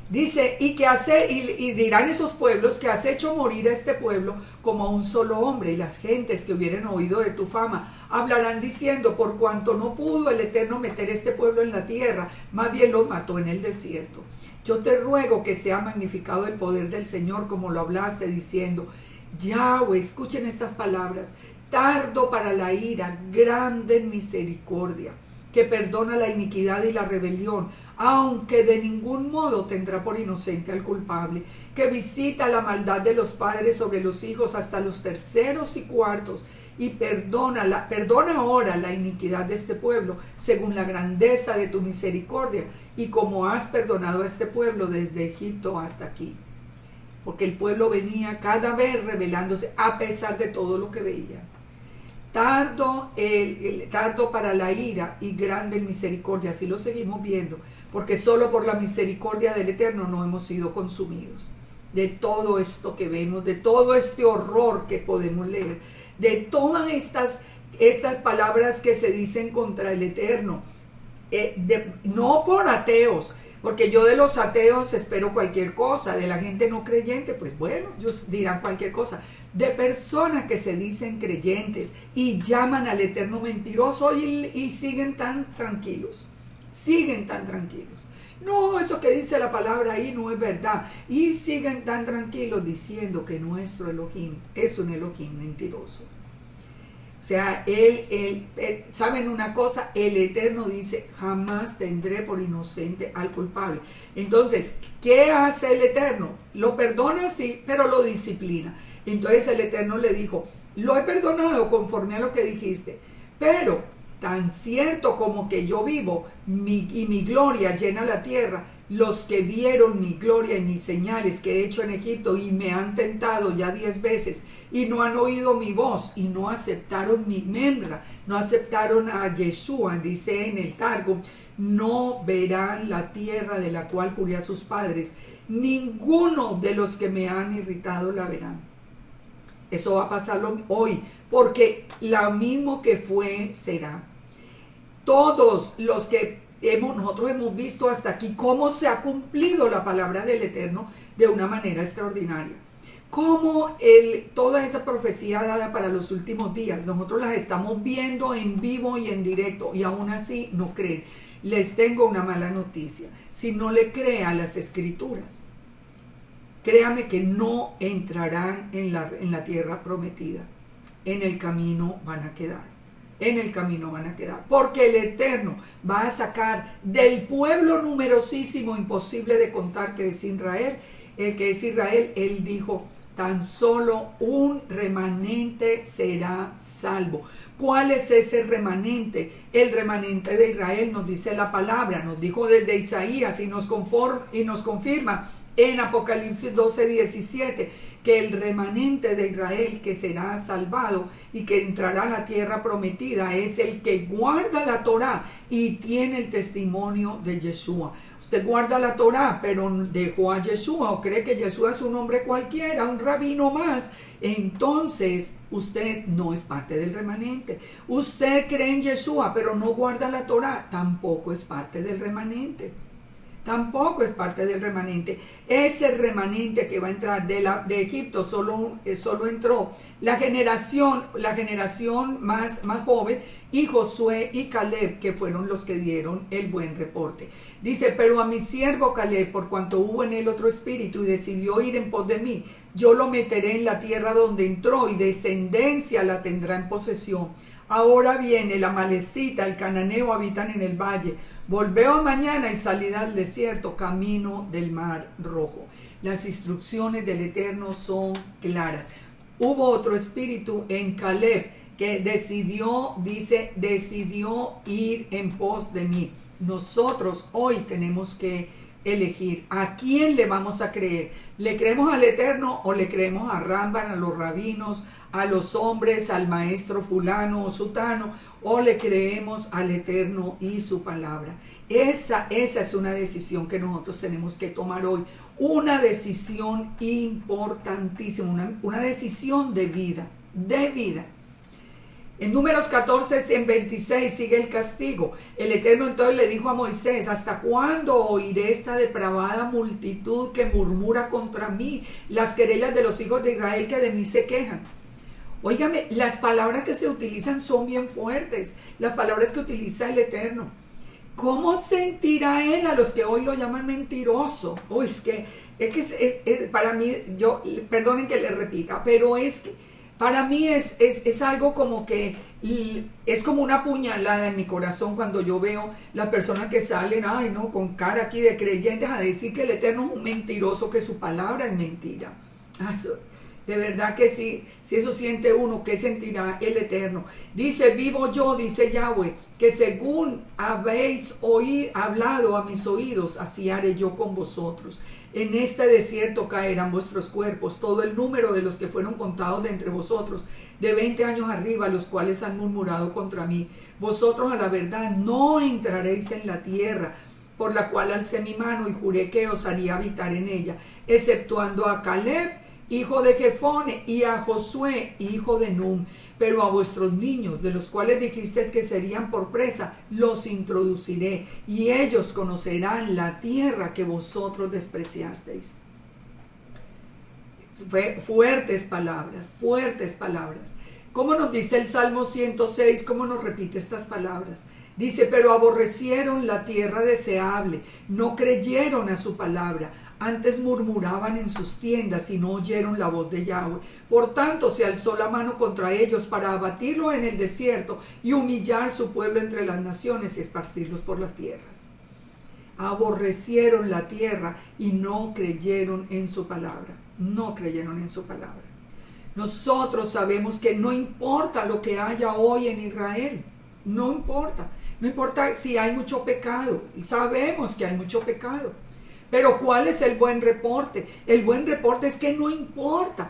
Dice: y dirán esos pueblos que has hecho morir a este pueblo como a un solo hombre, y las gentes que hubieran oído de tu fama hablarán diciendo: por cuanto no pudo el Eterno meter este pueblo en la tierra, más bien lo mató en el desierto. Yo te ruego que sea magnificado el poder del Señor, como lo hablaste, diciendo: Yahweh, escuchen estas palabras: tardo para la ira, grande en misericordia, que perdona la iniquidad y la rebelión, aunque de ningún modo tendrá por inocente al culpable, que visita la maldad de los padres sobre los hijos hasta los terceros y cuartos, y perdona ahora la iniquidad de este pueblo, según la grandeza de tu misericordia, y como has perdonado a este pueblo desde Egipto hasta aquí. Porque el pueblo venía cada vez rebelándose a pesar de todo lo que veía. Tardo para la ira y grande en misericordia, así lo seguimos viendo, porque solo por la misericordia del Eterno no hemos sido consumidos. De todo esto que vemos, de todo este horror que podemos leer, de todas estas palabras que se dicen contra el Eterno, no por ateos, porque yo de los ateos espero cualquier cosa, de la gente no creyente, pues bueno, ellos dirán cualquier cosa, de personas que se dicen creyentes y llaman al Eterno mentiroso y siguen tan tranquilos, No, eso que dice la palabra ahí no es verdad, y siguen tan tranquilos diciendo que nuestro Elohim es un Elohim mentiroso. O sea, ¿saben una cosa? El Eterno dice, jamás tendré por inocente al culpable. Entonces, ¿qué hace el Eterno? Lo perdona, sí, pero lo disciplina. Entonces el Eterno le dijo, lo he perdonado conforme a lo que dijiste, pero tan cierto como que yo vivo y mi gloria llena la tierra, los que vieron mi gloria y mis señales que he hecho en Egipto y me han tentado ya 10 veces y no han oído mi voz y no aceptaron mi menra, no aceptaron a Yeshua, dice en el Targum, no verán la tierra de la cual juré a sus padres, ninguno de los que me han irritado la verán. Eso va a pasar hoy, porque lo mismo que fue será. Todos los que nosotros hemos visto hasta aquí cómo se ha cumplido la palabra del Eterno de una manera extraordinaria. Cómo toda esa profecía dada para los últimos días, nosotros las estamos viendo en vivo y en directo, y aún así no creen. Les tengo una mala noticia. Si no le cree a las escrituras, créame que no entrarán en la tierra prometida. En el camino van a quedar. Porque el Eterno va a sacar del pueblo numerosísimo, imposible de contar, que es Israel, él dijo, tan solo un remanente será salvo. ¿Cuál es ese remanente? El remanente de Israel, nos dice la palabra, nos dijo desde Isaías y nos confirma en Apocalipsis 12:17, que el remanente de Israel que será salvado y que entrará a la tierra prometida es el que guarda la Torá y tiene el testimonio de Yeshua. Usted guarda la Torá, pero dejó a Yeshua o cree que Yeshua es un hombre cualquiera, un rabino más, entonces usted no es parte del remanente. Usted cree en Yeshua, pero no guarda la Torá, tampoco es parte del remanente. Ese remanente que va a entrar de Egipto solo entró la generación más joven, y Josué y Caleb, que fueron los que dieron el buen reporte. Dice, pero a mi siervo Caleb, por cuanto hubo en él otro espíritu y decidió ir en pos de mí, yo lo meteré en la tierra donde entró y descendencia la tendrá en posesión. Ahora bien, el amalecita, el cananeo habitan en el valle. Volveos mañana y salid al desierto, camino del mar rojo. Las instrucciones del Eterno son claras. Hubo otro espíritu en Caleb que decidió ir en pos de mí. Nosotros hoy tenemos que elegir a quién le vamos a creer. ¿Le creemos al Eterno o le creemos a Ramban, a los rabinos, a los hombres, al maestro fulano o sutano, o le creemos al Eterno y su palabra? Esa es una decisión que nosotros tenemos que tomar hoy, una decisión importantísima, una decisión de vida. En Números 14, en 26 sigue el castigo. El Eterno entonces le dijo a Moisés, ¿hasta cuándo oiré esta depravada multitud que murmura contra mí? Las querellas de los hijos de Israel que de mí se quejan. Óigame, las palabras que se utilizan son bien fuertes, las palabras que utiliza el Eterno. ¿Cómo sentirá él a los que hoy lo llaman mentiroso? Uy, es que para mí, perdonen que le repita, pero es que para mí es algo como que es como una puñalada en mi corazón cuando yo veo las personas que salen, con cara aquí de creyentes a decir que el Eterno es un mentiroso, que su palabra es mentira. De verdad que sí, si eso siente uno, ¿qué sentirá el Eterno? Dice, vivo yo, dice Yahweh, que según habéis hablado a mis oídos, así haré yo con vosotros. En este desierto caerán vuestros cuerpos, todo el número de los que fueron contados de entre vosotros, de 20 años arriba, los cuales han murmurado contra mí. Vosotros a la verdad no entraréis en la tierra, por la cual alcé mi mano y juré que os haría habitar en ella, exceptuando a Caleb, hijo de Jefone, y a Josué, hijo de Num. Pero a vuestros niños, de los cuales dijisteis que serían por presa, los introduciré, y ellos conocerán la tierra que vosotros despreciasteis. Fuertes palabras, fuertes palabras. ¿Cómo nos dice el Salmo 106? ¿Cómo nos repite estas palabras? Dice, pero aborrecieron la tierra deseable, no creyeron a su palabra, antes murmuraban en sus tiendas y no oyeron la voz de Yahweh. Por tanto se alzó la mano contra ellos para abatirlo en el desierto y humillar su pueblo entre las naciones y esparcirlos por las tierras. Aborrecieron la tierra y no creyeron en su palabra. No creyeron en su palabra. Nosotros sabemos que no importa lo que haya hoy en Israel. No importa. No importa si hay mucho pecado. Sabemos que hay mucho pecado. Pero ¿cuál es el buen reporte? El buen reporte es que no importa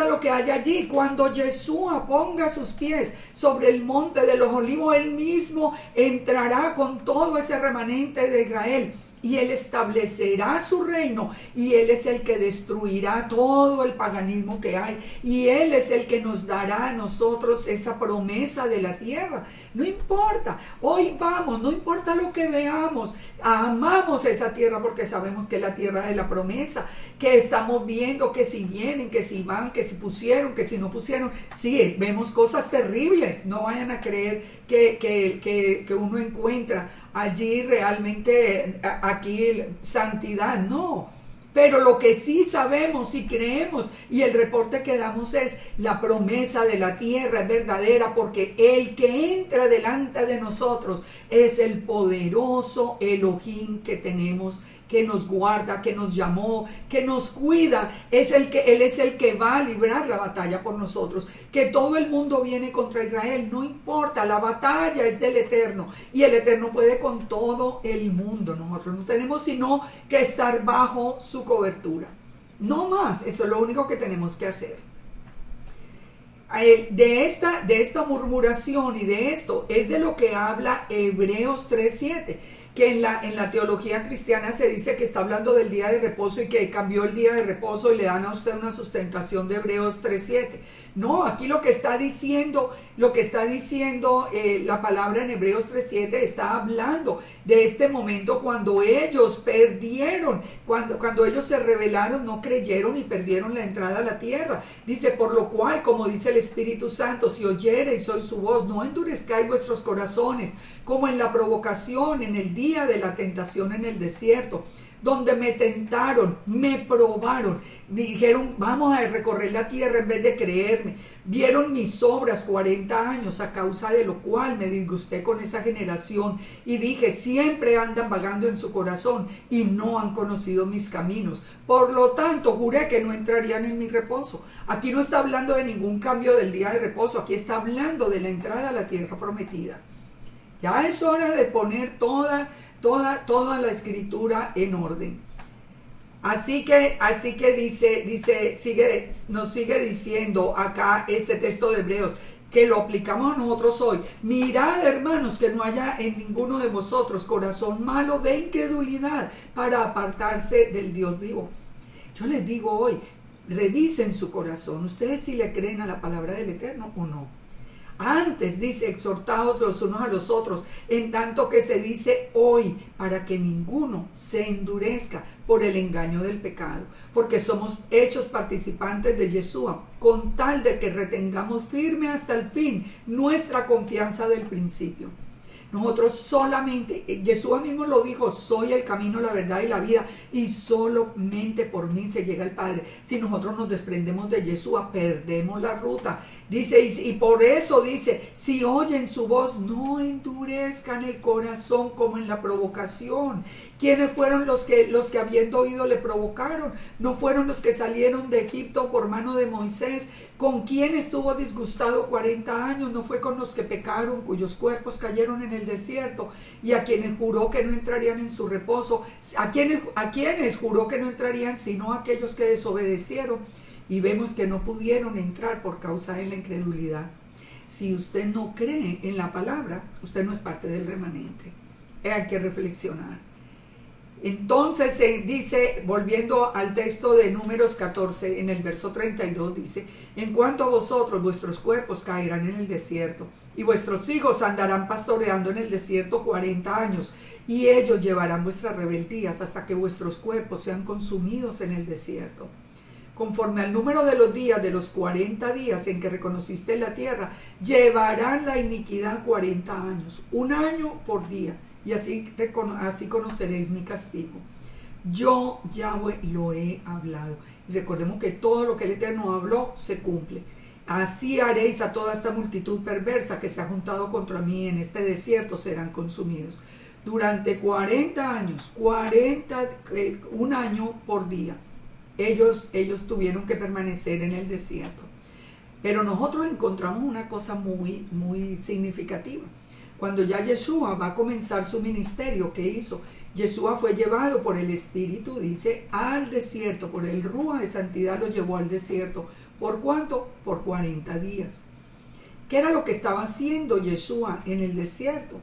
lo que haya allí. Cuando Yeshua ponga sus pies sobre el monte de los olivos, él mismo entrará con todo ese remanente de Israel. Y él establecerá su reino, y él es el que destruirá todo el paganismo que hay, y él es el que nos dará a nosotros esa promesa de la tierra. No importa, hoy vamos, no importa lo que veamos, amamos esa tierra porque sabemos que es la tierra de la promesa, que estamos viendo que si vienen, que si van, que si pusieron, que si no pusieron. Sí, vemos cosas terribles, no vayan a creer que uno encuentra allí realmente aquí santidad, no. Pero lo que sí sabemos y creemos y el reporte que damos es la promesa de la tierra es verdadera, porque el que entra delante de nosotros es el poderoso Elohim que tenemos, que nos guarda, que nos llamó, que nos cuida. Él es el que va a librar la batalla por nosotros. Que todo el mundo viene contra Israel, no importa, la batalla es del Eterno, y el Eterno puede con todo el mundo. Nosotros no tenemos sino que estar bajo su cobertura, no más. Eso es lo único que tenemos que hacer. De esta murmuración y de esto es de lo que habla Hebreos 3:7, que en la teología cristiana se dice que está hablando del día de reposo y que cambió el día de reposo y le dan a usted una sustentación de Hebreos 3:7. No, aquí lo que está diciendo la palabra en Hebreos 3:7 está hablando de este momento cuando ellos perdieron, cuando ellos se rebelaron, no creyeron y perdieron la entrada a la tierra. Dice, por lo cual, como dice el Espíritu Santo, si oyereis hoy su voz, no endurezcáis vuestros corazones, como en la provocación, en el día de la tentación en el desierto, donde me tentaron, me probaron, me dijeron, vamos a recorrer la tierra en vez de creerme. Vieron mis obras 40 años, a causa de lo cual me disgusté con esa generación y dije, siempre andan vagando en su corazón y no han conocido mis caminos. Por lo tanto, juré que no entrarían en mi reposo. Aquí no está hablando de ningún cambio del día de reposo, aquí está hablando de la entrada a la tierra prometida. Ya es hora de poner toda la escritura en orden. Así que nos sigue diciendo acá este texto de Hebreos, que lo aplicamos a nosotros hoy. Mirad, hermanos, que no haya en ninguno de vosotros corazón malo de incredulidad para apartarse del Dios vivo. Yo les digo hoy, revisen su corazón. ¿Ustedes si le creen a la palabra del Eterno o no? Antes dice, exhortaos los unos a los otros, en tanto que se dice hoy, para que ninguno se endurezca por el engaño del pecado, porque somos hechos participantes de Yeshua, con tal de que retengamos firme hasta el fin nuestra confianza del principio. Nosotros solamente, Jesús mismo lo dijo, soy el camino, la verdad y la vida, y solamente por mí se llega al Padre. Si nosotros nos desprendemos de Jesús, perdemos la ruta. Dice, y por eso dice, si oyen su voz, no endurezcan el corazón como en la provocación. ¿Quiénes fueron los que habiendo oído le provocaron? No fueron los que salieron de Egipto por mano de Moisés. ¿Con quién estuvo disgustado 40 años? No fue con los que pecaron, cuyos cuerpos cayeron en el desierto, y a quienes juró que no entrarían en su reposo. A quienes juró que no entrarían, sino a aquellos que desobedecieron. Y vemos que no pudieron entrar por causa de la incredulidad. Si usted no cree en la palabra, usted no es parte del remanente. Hay que reflexionar. Entonces se dice, volviendo al texto de Números 14, en el verso 32 dice, en cuanto a vosotros, vuestros cuerpos caerán en el desierto, y vuestros hijos andarán pastoreando en el desierto 40 años, y ellos llevarán vuestras rebeldías hasta que vuestros cuerpos sean consumidos en el desierto. Conforme al número de los días, de los 40 días en que reconociste la tierra, llevarán la iniquidad 40 años, un año por día, y así conoceréis mi castigo. Yo, Yahweh, lo he hablado. Y recordemos que todo lo que el Eterno habló se cumple. Así haréis a toda esta multitud perversa que se ha juntado contra mí en este desierto, serán consumidos. Durante 40 años, un año por día, ellos tuvieron que permanecer en el desierto. Pero nosotros encontramos una cosa muy, muy significativa. Cuando ya Yeshua va a comenzar su ministerio, ¿qué hizo? Yeshua fue llevado por el Espíritu, dice, al desierto, por el Rúa de santidad lo llevó al desierto. ¿Por cuánto? Por 40 días. ¿Qué era lo que estaba haciendo Yeshua en el desierto?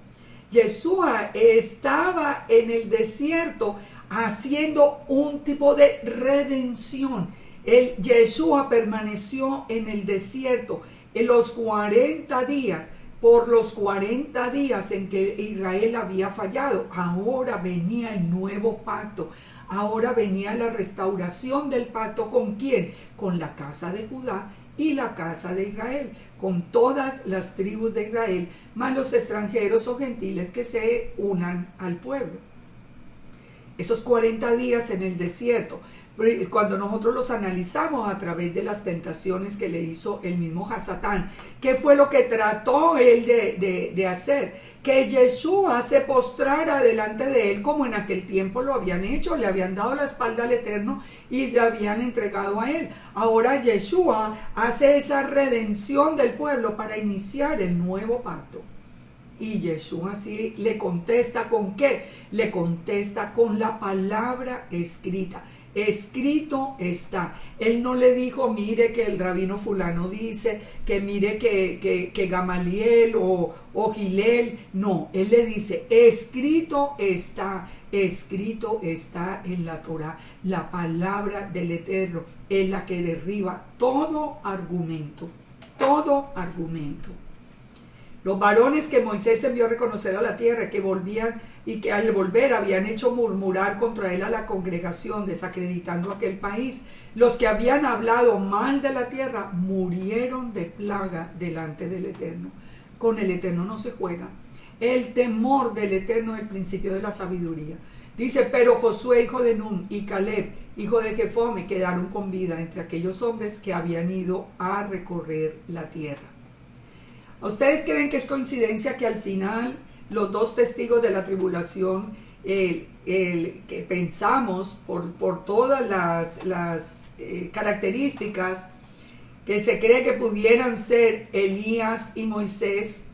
Yeshua estaba en el desierto haciendo un tipo de redención. Yeshua permaneció en el desierto en los 40 días. Por los 40 días en que Israel había fallado, ahora venía el nuevo pacto, ahora venía la restauración del pacto. ¿Con quién? Con la casa de Judá y la casa de Israel, con todas las tribus de Israel, más los extranjeros o gentiles que se unan al pueblo. Esos 40 días en el desierto, cuando nosotros los analizamos a través de las tentaciones que le hizo el mismo Hasatán, ¿qué fue lo que trató él de hacer? Que Yeshua se postrara delante de él como en aquel tiempo lo habían hecho, le habían dado la espalda al Eterno y le habían entregado a él. Ahora Yeshua hace esa redención del pueblo para iniciar el nuevo pacto. Y Yeshua sí le contesta, ¿con qué? Le contesta con la palabra escrita. Escrito está. Él no le dijo, mire que el rabino fulano dice, que mire que Gamaliel o Gilel. No, él le dice, escrito está en la Torá. La palabra del Eterno es la que derriba todo argumento. Todo argumento. Los varones que Moisés envió a reconocer a la tierra, que volvían y que al volver habían hecho murmurar contra él a la congregación, desacreditando aquel país, los que habían hablado mal de la tierra, murieron de plaga delante del Eterno. Con el Eterno no se juega. El temor del Eterno es el principio de la sabiduría. Dice, pero Josué, hijo de Nun, y Caleb, hijo de Jefone, quedaron con vida entre aquellos hombres que habían ido a recorrer la tierra. ¿Ustedes creen que es coincidencia que al final los dos testigos de la tribulación, que pensamos por todas las características que se cree que pudieran ser Elías y Moisés,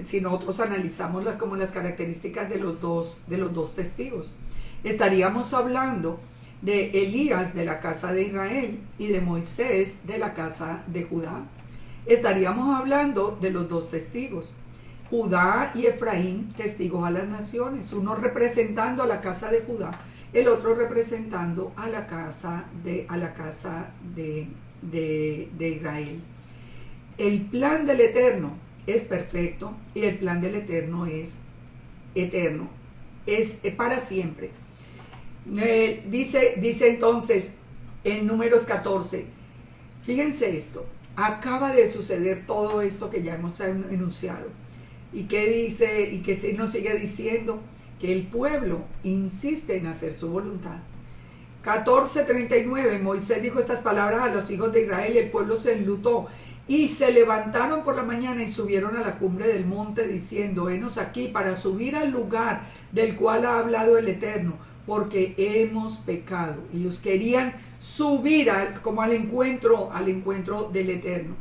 si nosotros analizamos como las características de los dos testigos, estaríamos hablando de Elías de la casa de Israel y de Moisés de la casa de Judá? Estaríamos hablando de los dos testigos, Judá y Efraín, testigos a las naciones, uno representando a la casa de Judá, el otro representando a la casa de Israel. El plan del Eterno es perfecto y el plan del Eterno es eterno, es para siempre. Dice entonces en Números 14, fíjense esto, acaba de suceder todo esto que ya hemos enunciado. ¿Y qué dice? ¿Y qué nos sigue diciendo? Que el pueblo insiste en hacer su voluntad. 14:39, Moisés dijo estas palabras a los hijos de Israel y el pueblo se enlutó. Y se levantaron por la mañana y subieron a la cumbre del monte diciendo, henos aquí para subir al lugar del cual ha hablado el Eterno, porque hemos pecado. Ellos querían subir como al encuentro del Eterno.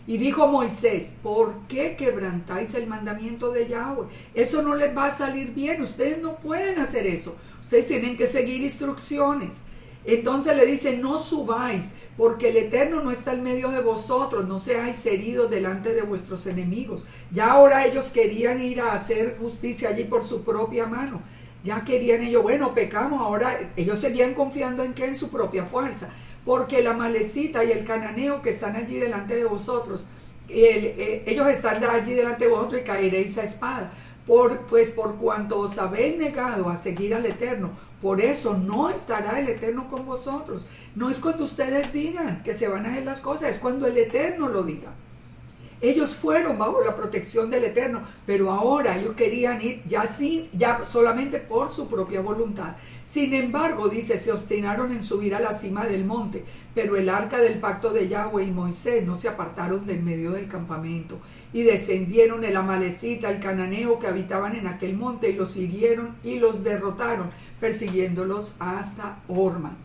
Y dijo Moisés, ¿por qué quebrantáis el mandamiento de Yahweh? Eso no les va a salir bien, ustedes no pueden hacer eso, ustedes tienen que seguir instrucciones. Entonces le dice, no subáis, porque el Eterno no está en medio de vosotros, no seáis heridos delante de vuestros enemigos. Ya ahora ellos querían ir a hacer justicia allí por su propia mano. Ya querían ellos, bueno, pecamos, ahora ellos seguían confiando en qué, en su propia fuerza. Porque el amalecita y el cananeo que están allí delante de vosotros, ellos están allí delante de vosotros y caeréis a espada. Pues por cuanto os habéis negado a seguir al Eterno, por eso no estará el Eterno con vosotros. No es cuando ustedes digan que se van a hacer las cosas, es cuando el Eterno lo diga. Ellos fueron bajo la protección del Eterno, pero ahora ellos querían ir ya solamente por su propia voluntad. Sin embargo, dice, se obstinaron en subir a la cima del monte, pero el arca del pacto de Yahweh y Moisés no se apartaron del medio del campamento. Y descendieron el amalecita, el cananeo que habitaban en aquel monte, y los siguieron y los derrotaron, persiguiéndolos hasta Horma.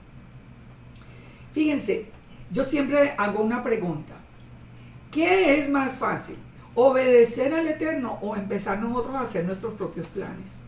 Fíjense, yo siempre hago una pregunta. ¿Qué es más fácil? ¿Obedecer al Eterno o empezar nosotros a hacer nuestros propios planes?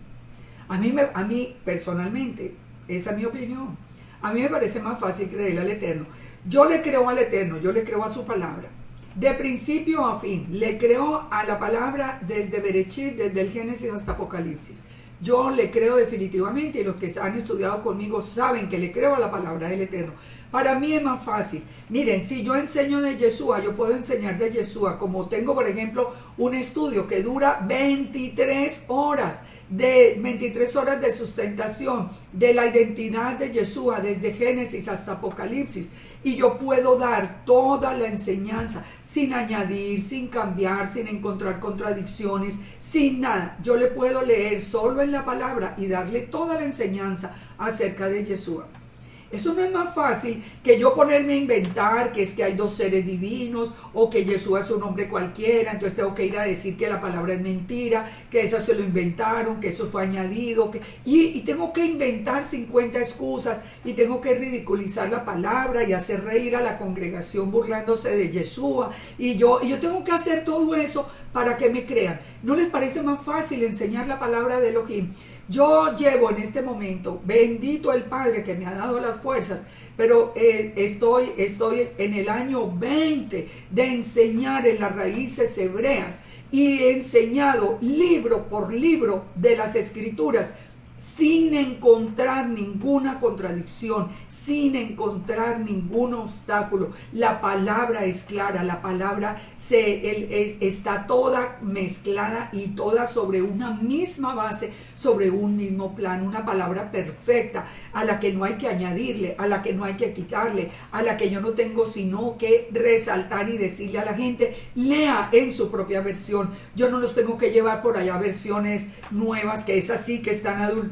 A mí personalmente, esa es mi opinión. A mí me parece más fácil creerle al Eterno. Yo le creo al Eterno, yo le creo a su palabra. De principio a fin, le creo a la palabra desde Berechit, desde el Génesis hasta Apocalipsis. Yo le creo definitivamente y los que han estudiado conmigo saben que le creo a la palabra del Eterno. Para mí es más fácil. Miren, si yo enseño de Yeshua, yo puedo enseñar de Yeshua, como tengo, por ejemplo, un estudio que dura 23 horas de sustentación de la identidad de Yeshua desde Génesis hasta Apocalipsis, y yo puedo dar toda la enseñanza sin añadir, sin cambiar, sin encontrar contradicciones, sin nada. Yo le puedo leer solo en la palabra y darle toda la enseñanza acerca de Yeshua. Eso no es más fácil que yo ponerme a inventar que es que hay dos seres divinos o que Yeshua es un hombre cualquiera, entonces tengo que ir a decir que la palabra es mentira, que eso se lo inventaron, que eso fue añadido, y tengo que inventar 50 excusas y tengo que ridiculizar la palabra y hacer reír a la congregación burlándose de Yeshua, y yo tengo que hacer todo eso para que me crean. ¿No les parece más fácil enseñar la palabra de Elohim? Yo llevo en este momento, bendito el Padre que me ha dado las fuerzas, pero estoy en el año 20 de enseñar en las raíces hebreas y he enseñado libro por libro de las Escrituras sin encontrar ninguna contradicción, sin encontrar ningún obstáculo. La palabra es clara, la palabra está toda mezclada y toda sobre una misma base, sobre un mismo plan, una palabra perfecta a la que no hay que añadirle, a la que no hay que quitarle, a la que yo no tengo sino que resaltar y decirle a la gente, lea en su propia versión. Yo no los tengo que llevar por allá versiones nuevas, que es así, que están adulteradas.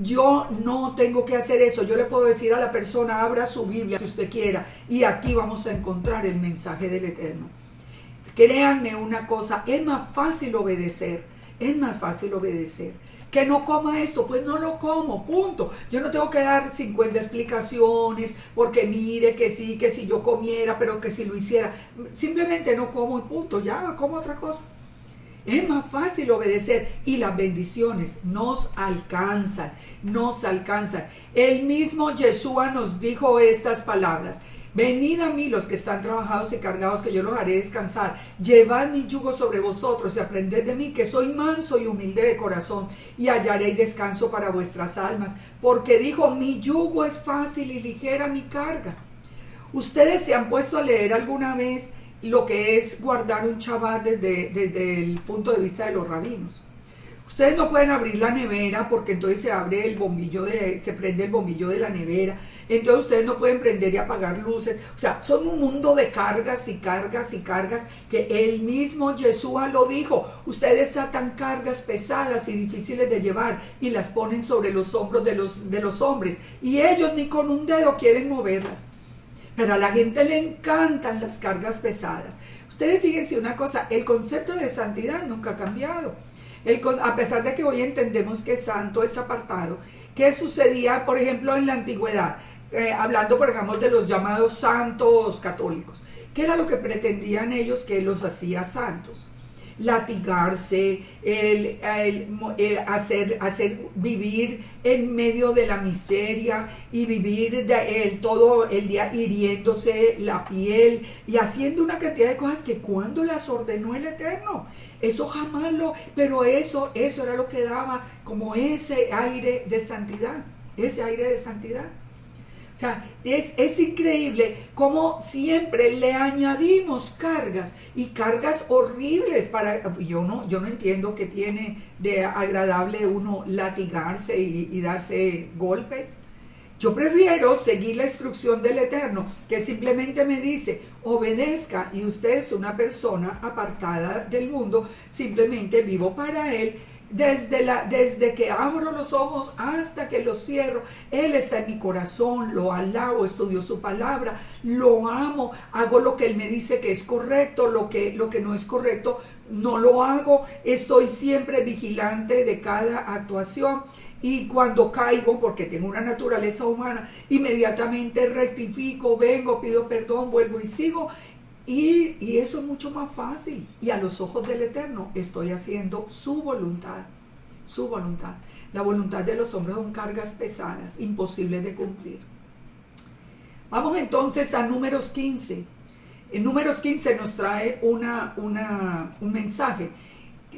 Yo no tengo que hacer eso. Yo le puedo decir a la persona, abra su Biblia que usted quiera y aquí vamos a encontrar el mensaje del Eterno. Créanme una cosa, es más fácil obedecer, Que no coma esto, pues no lo como, punto. Yo no tengo que dar 50 explicaciones, porque mire que sí, que si yo comiera, pero que si lo hiciera. Simplemente no como y punto, ya como otra cosa. Es más fácil obedecer y las bendiciones nos alcanzan. El mismo Yeshua nos dijo estas palabras. Venid a mí los que están trabajados y cargados, que yo los haré descansar. Llevad mi yugo sobre vosotros y aprended de mí, que soy manso y humilde de corazón, y hallaréis descanso para vuestras almas. Porque dijo, mi yugo es fácil y ligera mi carga. ¿Ustedes se han puesto a leer alguna vez lo que es guardar un Shabbat desde el punto de vista de los rabinos? Ustedes no pueden abrir la nevera porque entonces se prende el bombillo de la nevera. Entonces ustedes no pueden prender y apagar luces. O sea, son un mundo de cargas y cargas y cargas que el mismo Yeshua lo dijo. Ustedes atan cargas pesadas y difíciles de llevar y las ponen sobre los hombros de los hombres. Y ellos ni con un dedo quieren moverlas. Pero a la gente le encantan las cargas pesadas. Ustedes fíjense una cosa, el concepto de santidad nunca ha cambiado. A pesar de que hoy entendemos que santo es apartado, ¿qué sucedía, por ejemplo, en la antigüedad? Hablando, por ejemplo, de los llamados santos católicos. ¿Qué era lo que pretendían ellos que los hacía santos? Latigarse, hacer vivir en medio de la miseria y vivir todo el día hiriéndose la piel y haciendo una cantidad de cosas que cuando las ordenó el Eterno, eso jamás pero eso era lo que daba como ese aire de santidad, O sea, es increíble cómo siempre le añadimos cargas y cargas horribles yo no entiendo qué tiene de agradable uno latigarse y darse golpes. Yo prefiero seguir la instrucción del Eterno, que simplemente me dice, obedezca, y usted es una persona apartada del mundo, simplemente vivo para Él. Desde que abro los ojos hasta que los cierro, Él está en mi corazón, lo alabo, estudio su palabra, lo amo, hago lo que Él me dice que es correcto, lo que no es correcto no lo hago, estoy siempre vigilante de cada actuación. Y cuando caigo, porque tengo una naturaleza humana, inmediatamente rectifico, vengo, pido perdón, vuelvo y sigo. Y eso es mucho más fácil. Y a los ojos del Eterno estoy haciendo su voluntad. Su voluntad. La voluntad de los hombres son cargas pesadas, imposibles de cumplir. Vamos entonces a Números 15. En Números 15 nos trae un mensaje.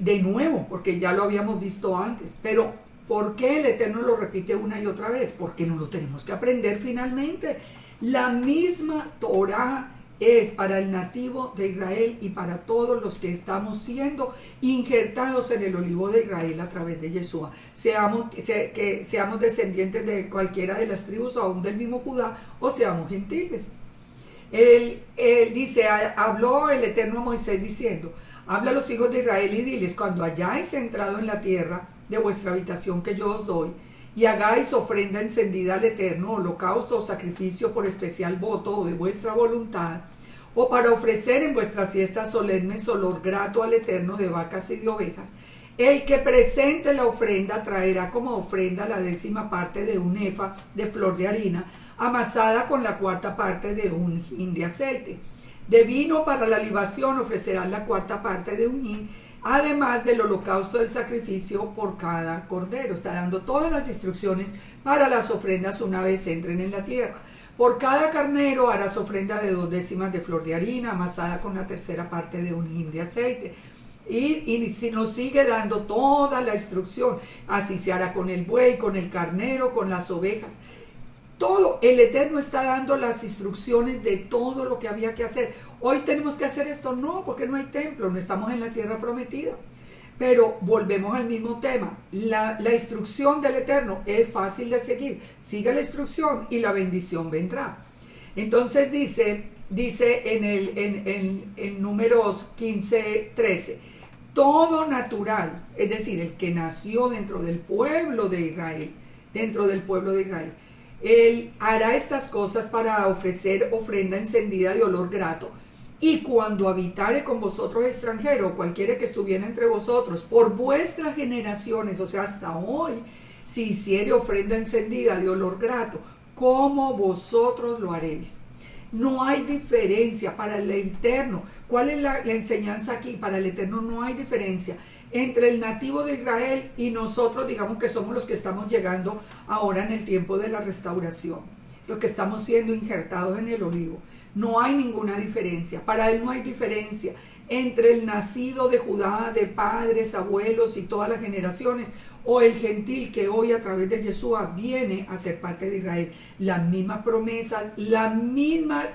De nuevo, porque ya lo habíamos visto antes. Pero ¿por qué el Eterno lo repite una y otra vez? Porque no lo tenemos que aprender finalmente. La misma Torah es para el nativo de Israel y para todos los que estamos siendo injertados en el olivo de Israel a través de Yeshua. Que seamos descendientes de cualquiera de las tribus o aún del mismo Judá o seamos gentiles. Él dice, habló el Eterno a Moisés diciendo, habla a los hijos de Israel y diles, cuando hayáis entrado en la tierra de vuestra habitación que yo os doy, y hagáis ofrenda encendida al Eterno, holocausto o sacrificio por especial voto o de vuestra voluntad, o para ofrecer en vuestras fiestas solemnes olor grato al Eterno de vacas y de ovejas, el que presente la ofrenda traerá como ofrenda la 10ª parte de un efa de flor de harina, amasada con la 4ª parte de un hin de aceite. De vino para la libación ofrecerán la 4ª parte de un hin, además del holocausto del sacrificio por cada cordero. Está dando todas las instrucciones para las ofrendas una vez entren en la tierra. Por cada carnero harás ofrenda de 2/10 de flor de harina, amasada con la 3ª parte de un hin de aceite. Y si nos sigue dando toda la instrucción, así se hará con el buey, con el carnero, con las ovejas. Todo, el Eterno está dando las instrucciones de todo lo que había que hacer. Hoy tenemos que hacer esto, no, porque no hay templo, no estamos en la tierra prometida. Pero volvemos al mismo tema. La instrucción del Eterno es fácil de seguir. Sigue la instrucción y la bendición vendrá. Entonces dice en Números 15:13, todo natural, es decir, el que nació dentro del pueblo de Israel, Él hará estas cosas para ofrecer ofrenda encendida de olor grato. Y cuando habitare con vosotros extranjero, cualquiera que estuviera entre vosotros, por vuestras generaciones, o sea, hasta hoy, si hiciere ofrenda encendida de olor grato, como vosotros lo haréis. No hay diferencia para el Eterno. ¿Cuál es la enseñanza aquí? Para el Eterno no hay diferencia entre el nativo de Israel y nosotros, digamos que somos los que estamos llegando ahora en el tiempo de la restauración, los que estamos siendo injertados en el olivo. No hay ninguna diferencia. Para Él no hay diferencia entre el nacido de Judá, de padres, abuelos y todas las generaciones, o el gentil que hoy a través de Yeshua viene a ser parte de Israel. Las mismas promesas, la misma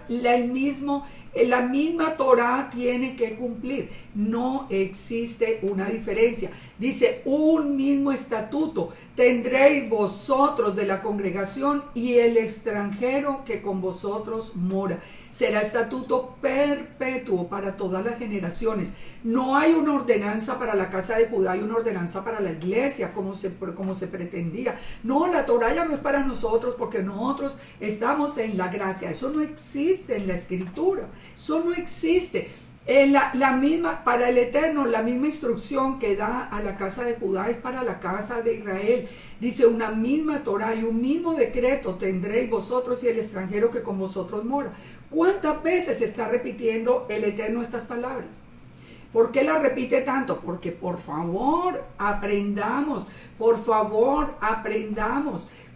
Torah tiene que cumplir. No existe una diferencia. Dice, un mismo estatuto tendréis vosotros de la congregación y el extranjero que con vosotros mora. Será estatuto perpetuo para todas las generaciones. No hay una ordenanza para la casa de Judá, hay una ordenanza para la iglesia, como se pretendía. No, la Torah ya no es para nosotros porque nosotros estamos en la gracia. Eso no existe en la escritura. Eso no existe. La misma, para el Eterno, la misma instrucción que da a la casa de Judá es para la casa de Israel. Dice, una misma Torah y un mismo decreto tendréis vosotros y el extranjero que con vosotros mora. ¿Cuántas veces está repitiendo el Eterno estas palabras? ¿Por qué las repite tanto? Porque por favor aprendamos,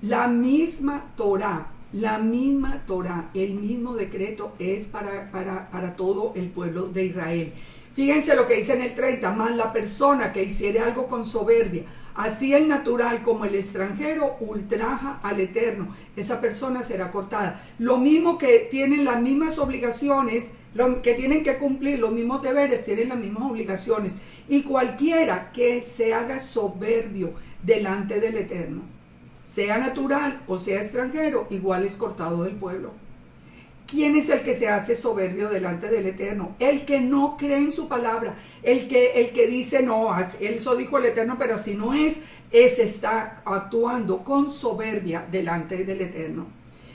la misma Torah. El mismo decreto es para todo el pueblo de Israel. Fíjense lo que dice en el 30, más la persona que hiciere algo con soberbia, así el natural como el extranjero, ultraja al Eterno, esa persona será cortada. Lo mismo que tienen las mismas obligaciones, que tienen que cumplir los mismos deberes, tienen las mismas obligaciones. Y cualquiera que se haga soberbio delante del Eterno, sea natural o sea extranjero, igual es cortado del pueblo. ¿Quién es el que se hace soberbio delante del Eterno? El que no cree en su palabra, el que dice, no, eso dijo el Eterno, pero así no es, ese está actuando con soberbia delante del Eterno.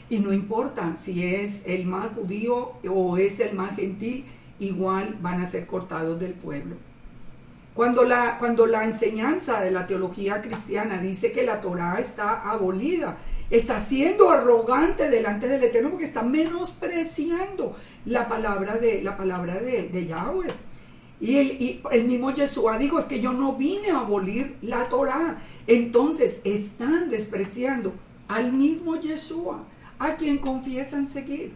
Y no importa si es el más judío o es el más gentil, igual van a ser cortados del pueblo. Cuando la enseñanza de la teología cristiana dice que la Torah está abolida, está siendo arrogante delante del Eterno porque está menospreciando la palabra de Yahweh. Y el mismo Yeshua dijo, es que yo no vine a abolir la Torah. Entonces están despreciando al mismo Yeshua, a quien confiesan seguir.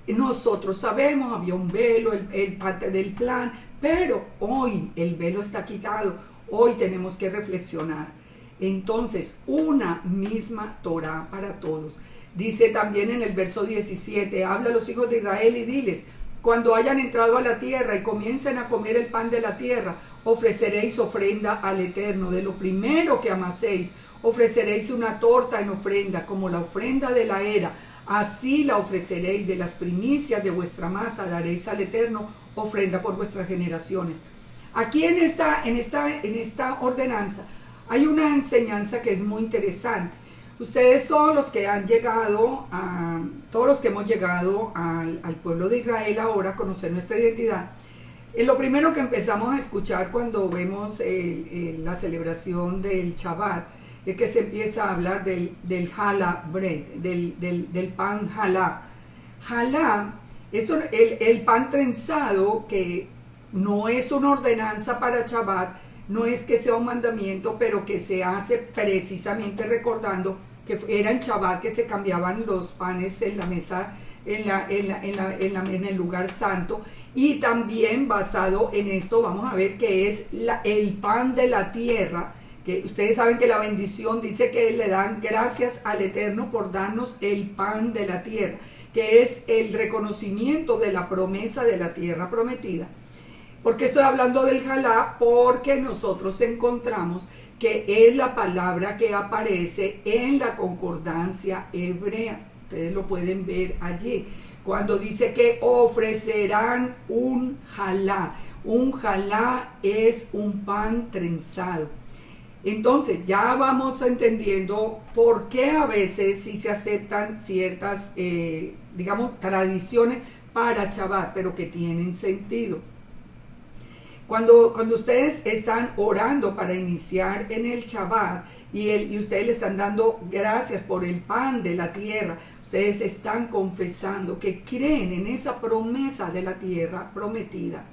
Nosotros sabemos, había un velo, el parte del plan, pero hoy el velo está quitado, hoy tenemos que reflexionar. Entonces, una misma Torah para todos. Dice también en el verso 17, habla a los hijos de Israel y diles, cuando hayan entrado a la tierra y comiencen a comer el pan de la tierra, ofreceréis ofrenda al Eterno, de lo primero que amaséis, ofreceréis una torta en ofrenda, como la ofrenda de la era, así la ofreceréis, de las primicias de vuestra masa daréis al Eterno ofrenda por vuestras generaciones. Aquí en esta ordenanza hay una enseñanza que es muy interesante. Ustedes todos los que hemos llegado al pueblo de Israel ahora a conocer nuestra identidad, lo primero que empezamos a escuchar cuando vemos la celebración del Shabbat es que se empieza a hablar del challah bread, del pan challah. Challah, el pan trenzado, que no es una ordenanza para Shabbat, no es que sea un mandamiento, pero que se hace precisamente recordando que era en Shabbat que se cambiaban los panes en la mesa, en el lugar santo. Y también basado en esto vamos a ver que es el pan de la tierra, que ustedes saben que la bendición dice que le dan gracias al Eterno por darnos el pan de la tierra, que es el reconocimiento de la promesa de la tierra prometida. ¿Por qué estoy hablando del jalá? Porque nosotros encontramos que es la palabra que aparece en la concordancia hebrea. Ustedes lo pueden ver allí, cuando dice que ofrecerán un jalá. Un jalá es un pan trenzado. Entonces ya vamos entendiendo por qué a veces sí se aceptan ciertas, tradiciones para Shabbat, pero que tienen sentido. Cuando ustedes están orando para iniciar en el Shabbat y ustedes le están dando gracias por el pan de la tierra, ustedes están confesando que creen en esa promesa de la tierra prometida.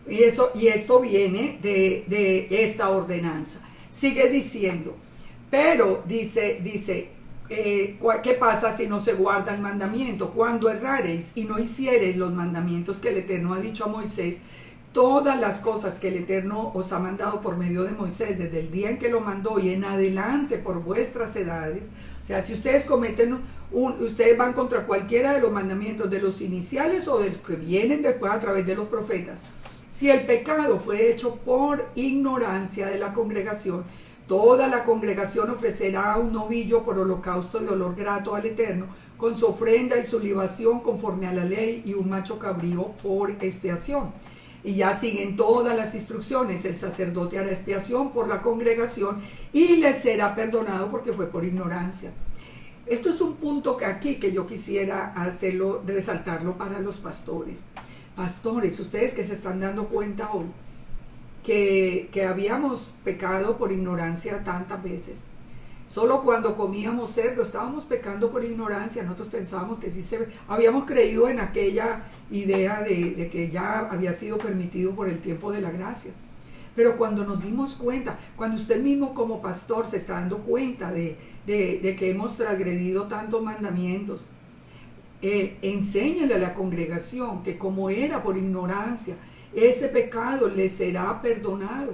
Y esto viene de esta ordenanza. Sigue diciendo, pero dice, ¿qué pasa si no se guarda el mandamiento? Cuando errareis y no hiciereis los mandamientos que el Eterno ha dicho a Moisés, todas las cosas que el Eterno os ha mandado por medio de Moisés, desde el día en que lo mandó y en adelante por vuestras edades. O sea, si ustedes cometen ustedes van contra cualquiera de los mandamientos, de los iniciales o de los que vienen después a través de los profetas. Si el pecado fue hecho por ignorancia de la congregación, toda la congregación ofrecerá un novillo por holocausto de olor grato al Eterno, con su ofrenda y su libación conforme a la ley, y un macho cabrío por expiación. Y ya siguen todas las instrucciones. El sacerdote hará expiación por la congregación y les será perdonado porque fue por ignorancia. Esto es un punto que yo quisiera hacerlo, resaltarlo para los pastores. Pastores, ustedes que se están dando cuenta hoy que habíamos pecado por ignorancia tantas veces. Solo cuando comíamos cerdo estábamos pecando por ignorancia. Nosotros pensábamos que sí habíamos creído en aquella idea de que ya había sido permitido por el tiempo de la gracia. Pero cuando nos dimos cuenta, cuando usted mismo como pastor se está dando cuenta de que hemos transgredido tantos mandamientos, enséñale a la congregación que como era por ignorancia, ese pecado le será perdonado.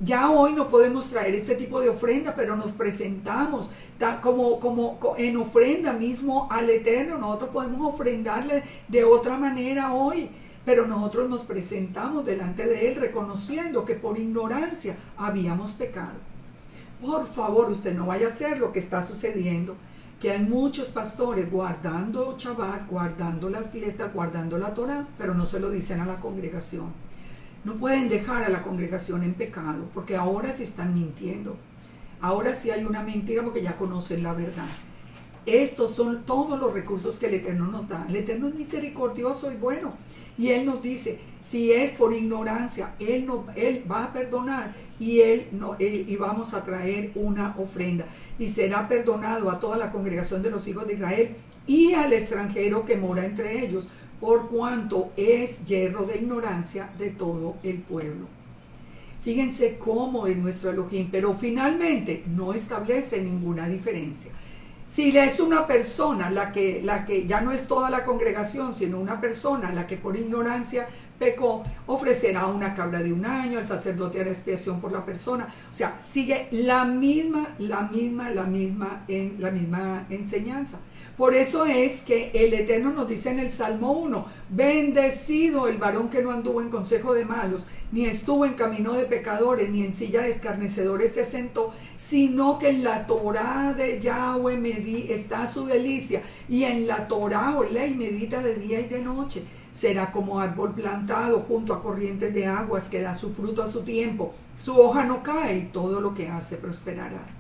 Ya hoy no podemos traer este tipo de ofrenda, pero nos presentamos como en ofrenda mismo al Eterno. Nosotros podemos ofrendarle de otra manera hoy, pero nosotros nos presentamos delante de Él reconociendo que por ignorancia habíamos pecado. Por favor, usted no vaya a hacer lo que está sucediendo, que hay muchos pastores guardando Shabbat, guardando las fiestas, guardando la Torah, pero no se lo dicen a la congregación. No pueden dejar a la congregación en pecado, porque ahora sí están mintiendo. Ahora sí hay una mentira porque ya conocen la verdad. Estos son todos los recursos que el Eterno nos da. El Eterno es misericordioso y bueno. Y Él nos dice, si es por ignorancia, Él va a perdonar y vamos a traer una ofrenda. Y será perdonado a toda la congregación de los hijos de Israel y al extranjero que mora entre ellos, por cuanto es yerro de ignorancia de todo el pueblo. Fíjense cómo es nuestro Elohim, pero finalmente no establece ninguna diferencia. Si es una persona la que ya no es toda la congregación, sino una persona la que por ignorancia pecó, ofrecerá una cabra de un año, el sacerdote hará expiación por la persona. O sea, sigue la misma enseñanza. Por eso es que el Eterno nos dice en el Salmo 1, bendecido el varón que no anduvo en consejo de malos, ni estuvo en camino de pecadores, ni en silla de escarnecedores se sentó, sino que en la Torá de Yahweh está su delicia, y en la Torá o ley medita de día y de noche. Será como árbol plantado junto a corrientes de aguas que da su fruto a su tiempo, su hoja no cae y todo lo que hace prosperará.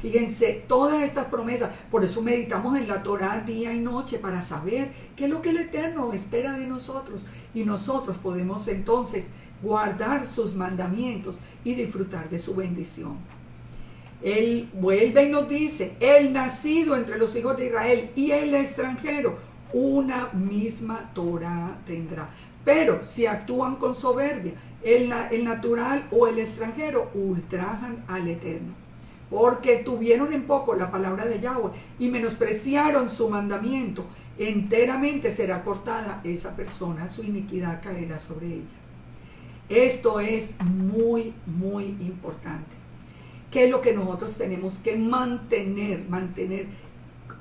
Fíjense, todas estas promesas, por eso meditamos en la Torá día y noche para saber qué es lo que el Eterno espera de nosotros, y nosotros podemos entonces guardar sus mandamientos y disfrutar de su bendición. Él vuelve y nos dice, el nacido entre los hijos de Israel y el extranjero, una misma Torá tendrá. Pero si actúan con soberbia, el natural o el extranjero ultrajan al Eterno, porque tuvieron en poco la palabra de Yahweh y menospreciaron su mandamiento, enteramente será cortada esa persona, su iniquidad caerá sobre ella. Esto es muy, muy importante. ¿Qué es lo que nosotros tenemos que mantener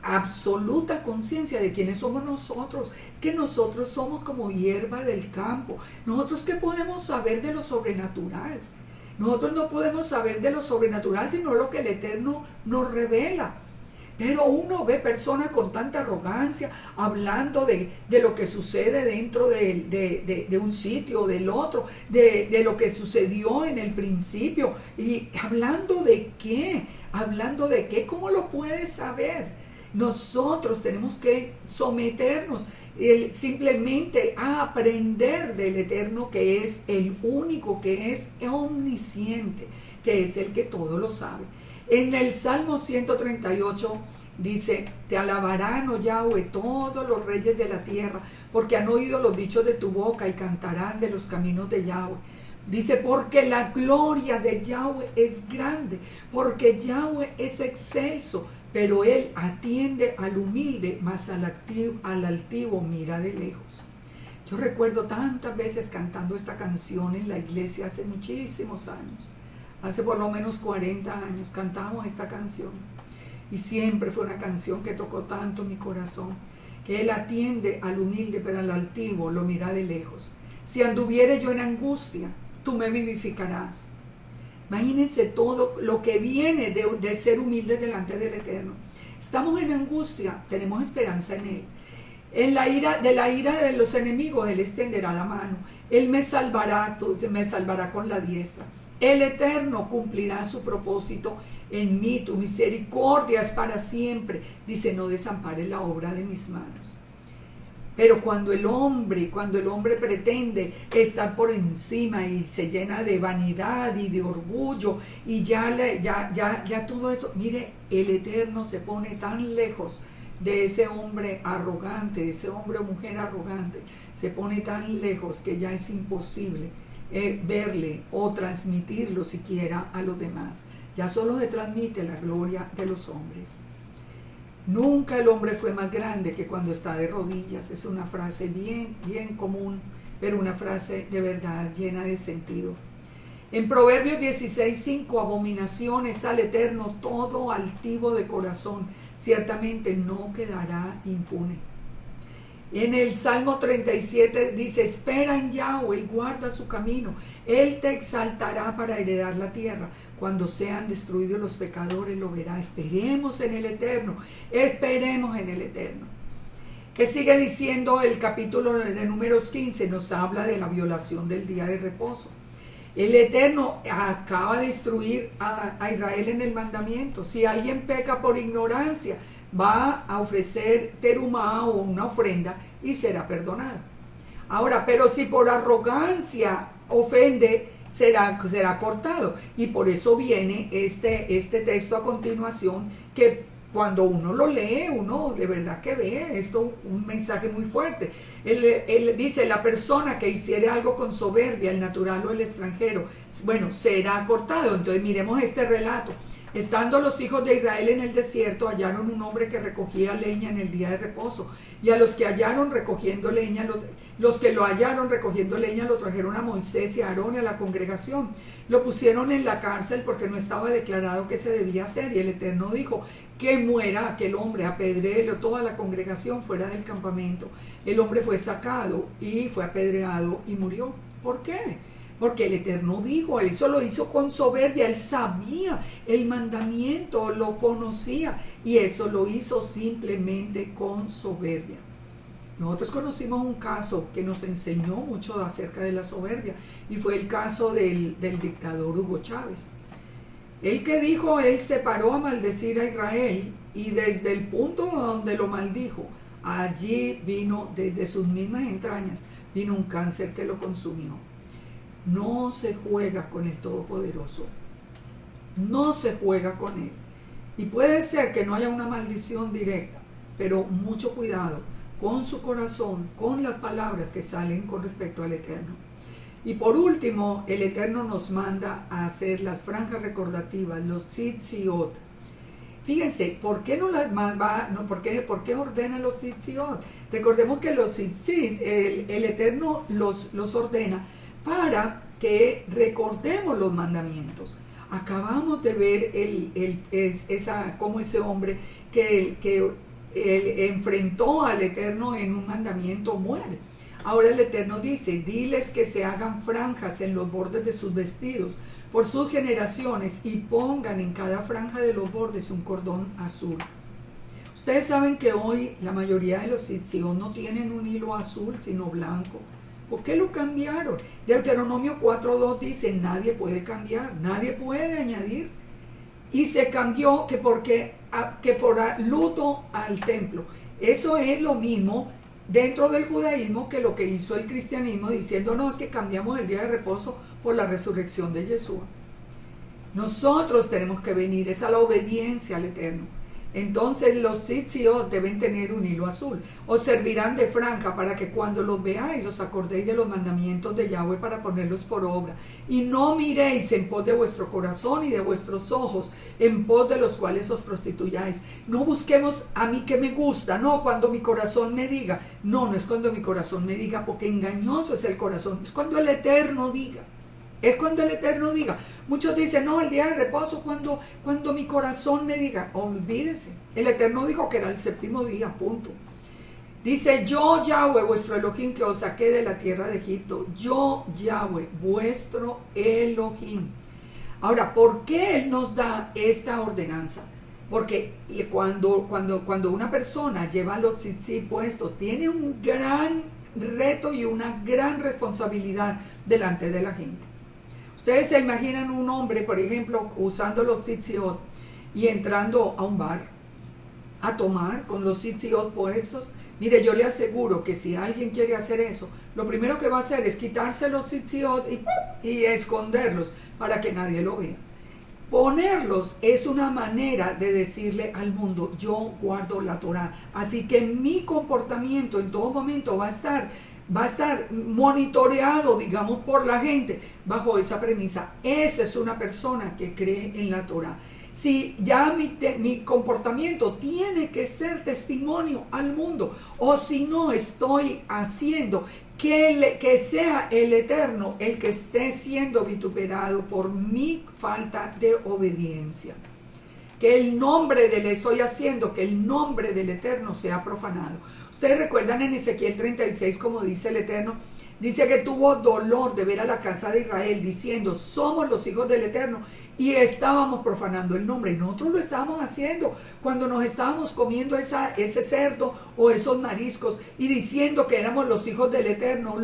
absoluta conciencia de quiénes somos nosotros? Que nosotros somos como hierba del campo. Nosotros, ¿qué podemos saber de lo sobrenatural? Nosotros no podemos saber de lo sobrenatural sino lo que el Eterno nos revela. Pero uno ve personas con tanta arrogancia hablando de lo que sucede dentro de un sitio o del otro, de lo que sucedió en el principio. ¿Y hablando de qué? ¿Hablando de qué? ¿Cómo lo puedes saber? Nosotros tenemos que someternos simplemente a aprender del Eterno, que es el único, que es omnisciente, que es el que todo lo sabe. En el Salmo 138 dice, te alabarán, oh Yahweh, todos los reyes de la tierra, porque han oído los dichos de tu boca y cantarán de los caminos de Yahweh. Dice, porque la gloria de Yahweh es grande, porque Yahweh es excelso, pero Él atiende al humilde, mas al altivo mira de lejos. Yo recuerdo tantas veces cantando esta canción en la iglesia hace muchísimos años. Hace por lo menos 40 años cantamos esta canción. Y siempre fue una canción que tocó tanto mi corazón, que Él atiende al humilde, pero al altivo lo mira de lejos. Si anduviere yo en angustia, tú me vivificarás. Imagínense todo lo que viene de ser humilde delante del Eterno. Estamos en angustia, tenemos esperanza en Él. En la ira de los enemigos, Él extenderá la mano. Él me salvará con la diestra. El Eterno cumplirá su propósito en mí, tu misericordia es para siempre. Dice, no desampares la obra de mis manos. Pero cuando el hombre pretende estar por encima y se llena de vanidad y de orgullo y ya todo eso, mire, el Eterno se pone tan lejos de ese hombre arrogante, de ese hombre o mujer arrogante, se pone tan lejos que ya es imposible verle o transmitirlo siquiera a los demás. Ya solo se transmite la gloria de los hombres. Nunca el hombre fue más grande que cuando está de rodillas. Es una frase bien común, pero una frase de verdad llena de sentido. En Proverbios 16:5, abominaciones al Eterno todo altivo de corazón, ciertamente no quedará impune. En el Salmo 37 dice, espera en Yahweh y guarda su camino. Él te exaltará para heredar la tierra. Cuando sean destruidos los pecadores lo verá. Esperemos en el Eterno. Esperemos en el Eterno. ¿Qué sigue diciendo el capítulo de Números 15? Nos habla de la violación del día de reposo. El Eterno acaba de instruir a Israel en el mandamiento. Si alguien peca por ignorancia, va a ofrecer terumá o una ofrenda y será perdonado. Ahora, pero si por arrogancia ofende, será cortado. Y por eso viene este texto a continuación, que cuando uno lo lee, uno de verdad que ve esto, un mensaje muy fuerte. Él dice, la persona que hiciere algo con soberbia, el natural o el extranjero, bueno, será cortado. Entonces miremos este relato. Estando los hijos de Israel en el desierto, hallaron un hombre que recogía leña en el día de reposo. Y a los que hallaron recogiendo leña, los que lo hallaron recogiendo leña, lo trajeron a Moisés y a Aarón y a la congregación. Lo pusieron en la cárcel porque no estaba declarado qué se debía hacer. Y el Eterno dijo, que muera aquel hombre, apedréelo toda la congregación fuera del campamento. El hombre fue sacado y fue apedreado y murió. ¿Por qué? Porque el Eterno dijo, eso lo hizo con soberbia, él sabía el mandamiento, lo conocía y eso lo hizo simplemente con soberbia. Nosotros conocimos un caso que nos enseñó mucho acerca de la soberbia y fue el caso del dictador Hugo Chávez. Él que dijo, él se paró a maldecir a Israel y desde el punto donde lo maldijo, allí vino, desde sus mismas entrañas, vino un cáncer que lo consumió. No se juega con el Todopoderoso. No se juega con Él. Y puede ser que no haya una maldición directa, pero mucho cuidado con su corazón, con las palabras que salen con respecto al Eterno. Y por último, el Eterno nos manda a hacer las franjas recordativas, los tzitziot. Fíjense, ¿por qué no las manda? ¿Por qué ordena los tzitziot? Recordemos que los tzitzit, el Eterno los ordena para que recordemos los mandamientos. Acabamos de ver cómo ese hombre que enfrentó al Eterno en un mandamiento muere. Ahora el Eterno dice, diles que se hagan franjas en los bordes de sus vestidos por sus generaciones y pongan en cada franja de los bordes un cordón azul. Ustedes saben que hoy la mayoría de los tzitziot no tienen un hilo azul sino blanco. ¿Por qué lo cambiaron? Deuteronomio 4:2 dice, nadie puede cambiar, nadie puede añadir. Y se cambió que por luto al templo. Eso es lo mismo dentro del judaísmo que lo que hizo el cristianismo, diciendo, no, es que cambiamos el día de reposo por la resurrección de Yeshua. Nosotros tenemos que venir, es a la obediencia al Eterno. Entonces los tzitziot deben tener un hilo azul. Os servirán de franja para que cuando los veáis os acordéis de los mandamientos de Yahweh para ponerlos por obra. Y no miréis en pos de vuestro corazón y de vuestros ojos, en pos de los cuales os prostituyáis. No busquemos a mí que me gusta, no, cuando mi corazón me diga. No, no es cuando mi corazón me diga, porque engañoso es el corazón. Es cuando el Eterno diga. Es cuando el Eterno diga. Muchos dicen, no, el día de reposo, cuando mi corazón me diga. Olvídese. El Eterno dijo que era el séptimo día, punto. Dice, yo Yahweh, vuestro Elohim, que os saqué de la tierra de Egipto. Yo Yahweh, vuestro Elohim. Ahora, ¿por qué Él nos da esta ordenanza? Porque cuando una persona lleva los tzitzit puestos, tiene un gran reto y una gran responsabilidad delante de la gente. Ustedes se imaginan un hombre, por ejemplo, usando los tzitziot y entrando a un bar a tomar con los tzitziot puestos. Mire, yo le aseguro que si alguien quiere hacer eso, lo primero que va a hacer es quitarse los tzitziot y esconderlos para que nadie lo vea. Ponerlos es una manera de decirle al mundo, yo guardo la Torah. Así que mi comportamiento en todo momento va a estar monitoreado, digamos, por la gente bajo esa premisa. Esa es una persona que cree en la Torah. Si ya mi comportamiento tiene que ser testimonio al mundo, o si no estoy haciendo que sea el Eterno el que esté siendo vituperado por mi falta de obediencia. Que el nombre estoy haciendo que el nombre del Eterno sea profanado. Ustedes recuerdan en Ezequiel 36 como dice el Eterno, dice que tuvo dolor de ver a la casa de Israel diciendo, somos los hijos del Eterno y estábamos profanando el nombre. Y nosotros lo estábamos haciendo cuando nos estábamos comiendo ese cerdo o esos mariscos y diciendo que éramos los hijos del Eterno.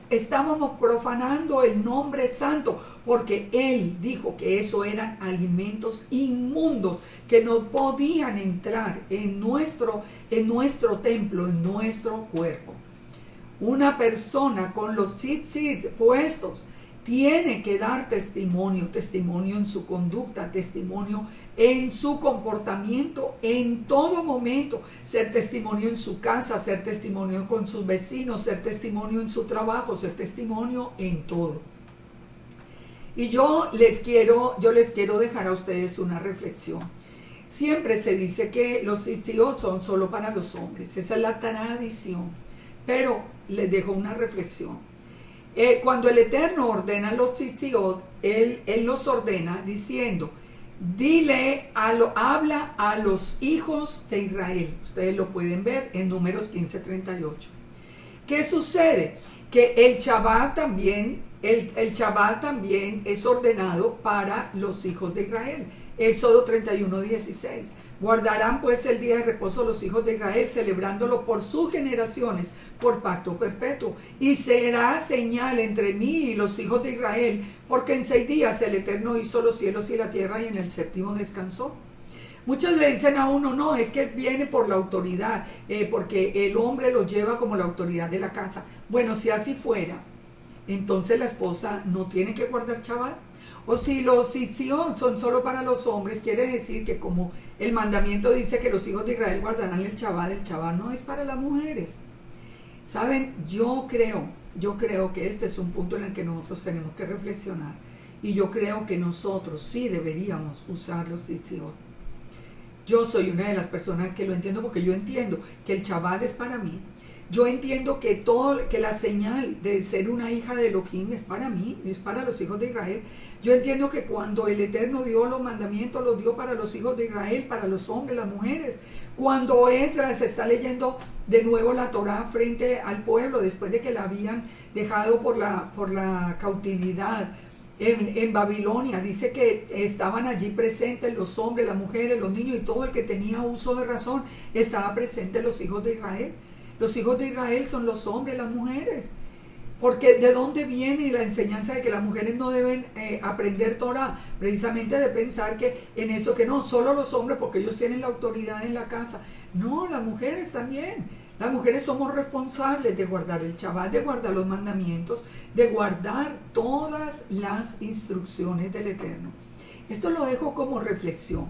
Estábamos profanando el nombre santo porque Él dijo que eso eran alimentos inmundos que no podían entrar en nuestro templo, en nuestro cuerpo. Una persona con los tzitzit puestos tiene que dar testimonio en su conducta, testimonio en su comportamiento, en todo momento, ser testimonio en su casa, ser testimonio con sus vecinos, ser testimonio en su trabajo, ser testimonio en todo. Y yo les quiero dejar a ustedes una reflexión. Siempre se dice que los tzitziot son solo para los hombres, esa es la tradición, pero les dejo una reflexión. Cuando el Eterno ordena los tzitziot, Él los ordena diciendo, habla a los hijos de Israel. Ustedes lo pueden ver en Números 15:38. ¿Qué sucede? Que el Shabbat también es ordenado para los hijos de Israel. Éxodo 31:16. Guardarán pues el día de reposo los hijos de Israel, celebrándolo por sus generaciones, por pacto perpetuo. Y será señal entre mí y los hijos de Israel, porque en 6 días el Eterno hizo los cielos y la tierra, y en el séptimo descansó. Muchos le dicen a uno, no, es que viene por la autoridad, porque el hombre lo lleva como la autoridad de la casa. Bueno, si así fuera, entonces la esposa no tiene que guardar Shabbat. O si los tzitziot son solo para los hombres, quiere decir que como el mandamiento dice que los hijos de Israel guardarán el Shabbat no es para las mujeres. Saben, yo creo que este es un punto en el que nosotros tenemos que reflexionar. Y yo creo que nosotros sí deberíamos usar los tzitziot. Yo soy una de las personas que lo entiendo, porque yo entiendo que el Shabbat es para mí. Yo entiendo que la señal de ser una hija de Elohim es para mí, es para los hijos de Israel. Yo entiendo que cuando el Eterno dio los mandamientos, los dio para los hijos de Israel, para los hombres, las mujeres. Cuando Esdras está leyendo de nuevo la Torá frente al pueblo, después de que la habían dejado por la cautividad en Babilonia, dice que estaban allí presentes los hombres, las mujeres, los niños y todo el que tenía uso de razón, estaba presente los hijos de Israel. Los hijos de Israel son los hombres, las mujeres. Porque ¿de dónde viene la enseñanza de que las mujeres no deben aprender Torah? Precisamente de pensar que en esto que no, solo los hombres porque ellos tienen la autoridad en la casa. No, las mujeres también. Las mujeres somos responsables de guardar el Shabbat, de guardar los mandamientos, de guardar todas las instrucciones del Eterno. Esto lo dejo como reflexión.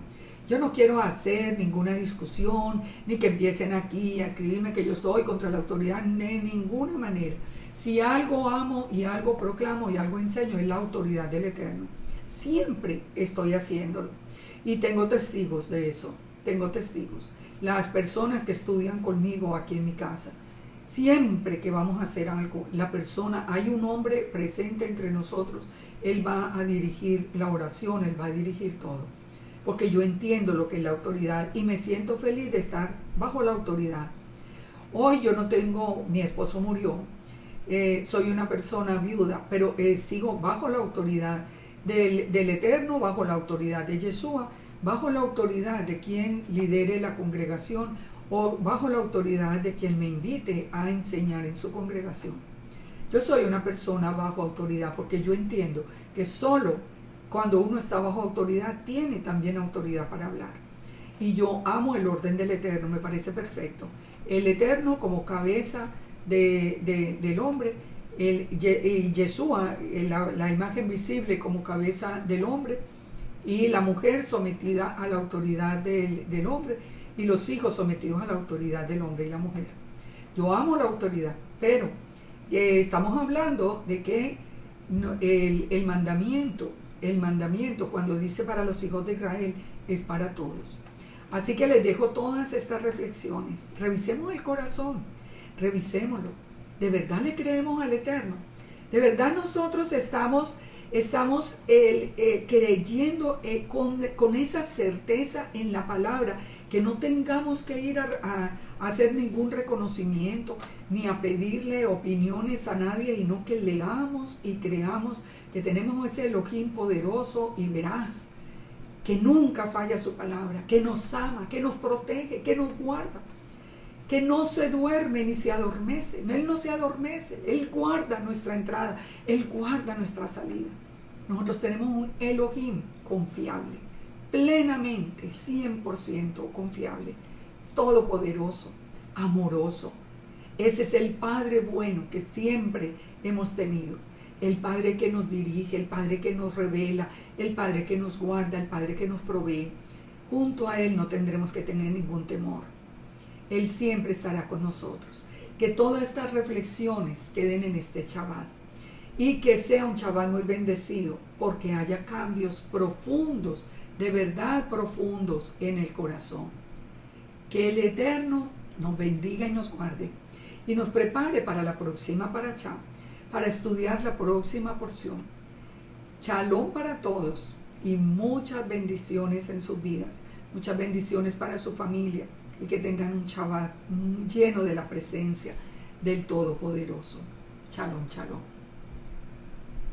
Yo no quiero hacer ninguna discusión, ni que empiecen aquí a escribirme que yo estoy contra la autoridad, de ninguna manera. Si algo amo y algo proclamo y algo enseño, es la autoridad del Eterno. Siempre estoy haciéndolo. Y tengo testigos de eso, tengo testigos. Las personas que estudian conmigo aquí en mi casa, siempre que vamos a hacer algo, la persona, hay un hombre presente entre nosotros, él va a dirigir la oración, él va a dirigir todo. Porque yo entiendo lo que es la autoridad y me siento feliz de estar bajo la autoridad. Hoy yo no tengo, mi esposo murió, soy una persona viuda, pero sigo bajo la autoridad del Eterno, bajo la autoridad de Yeshua, bajo la autoridad de quien lidere la congregación o bajo la autoridad de quien me invite a enseñar en su congregación. Yo soy una persona bajo autoridad porque yo entiendo que solo cuando uno está bajo autoridad tiene también autoridad para hablar. Y yo amo el orden del Eterno, me parece perfecto. El Eterno como cabeza del hombre, y Yeshua, la imagen visible como cabeza del hombre, y la mujer sometida a la autoridad del hombre, y los hijos sometidos a la autoridad del hombre y la mujer. Yo amo la autoridad, pero estamos hablando de que el mandamiento, cuando dice para los hijos de Israel, es para todos. Así que les dejo todas estas reflexiones. Revisemos el corazón, revisémoslo. ¿De verdad le creemos al Eterno? ¿De verdad nosotros estamos creyendo con esa certeza en la palabra, que no tengamos que ir a hacer ningún reconocimiento ni a pedirle opiniones a nadie, y no que leamos y creamos que tenemos ese Elohim poderoso y veraz, que nunca falla su palabra, que nos ama, que nos protege, que nos guarda, que no se duerme ni se adormece? Él no se adormece, Él guarda nuestra entrada, Él guarda nuestra salida. Nosotros tenemos un Elohim confiable, plenamente, 100% confiable, todopoderoso, amoroso. Ese es el Padre bueno que siempre hemos tenido. El Padre que nos dirige, el Padre que nos revela, el Padre que nos guarda, el Padre que nos provee. Junto a Él no tendremos que tener ningún temor. Él siempre estará con nosotros. Que todas estas reflexiones queden en este Shabbat y que sea un Shabbat muy bendecido, porque haya cambios profundos, de verdad profundos en el corazón. Que el Eterno nos bendiga y nos guarde y nos prepare para la próxima parashá, para estudiar la próxima porción. Shalom para todos y muchas bendiciones en sus vidas, muchas bendiciones para su familia, y que tengan un Shabbat lleno de la presencia del Todopoderoso. Shalom, shalom.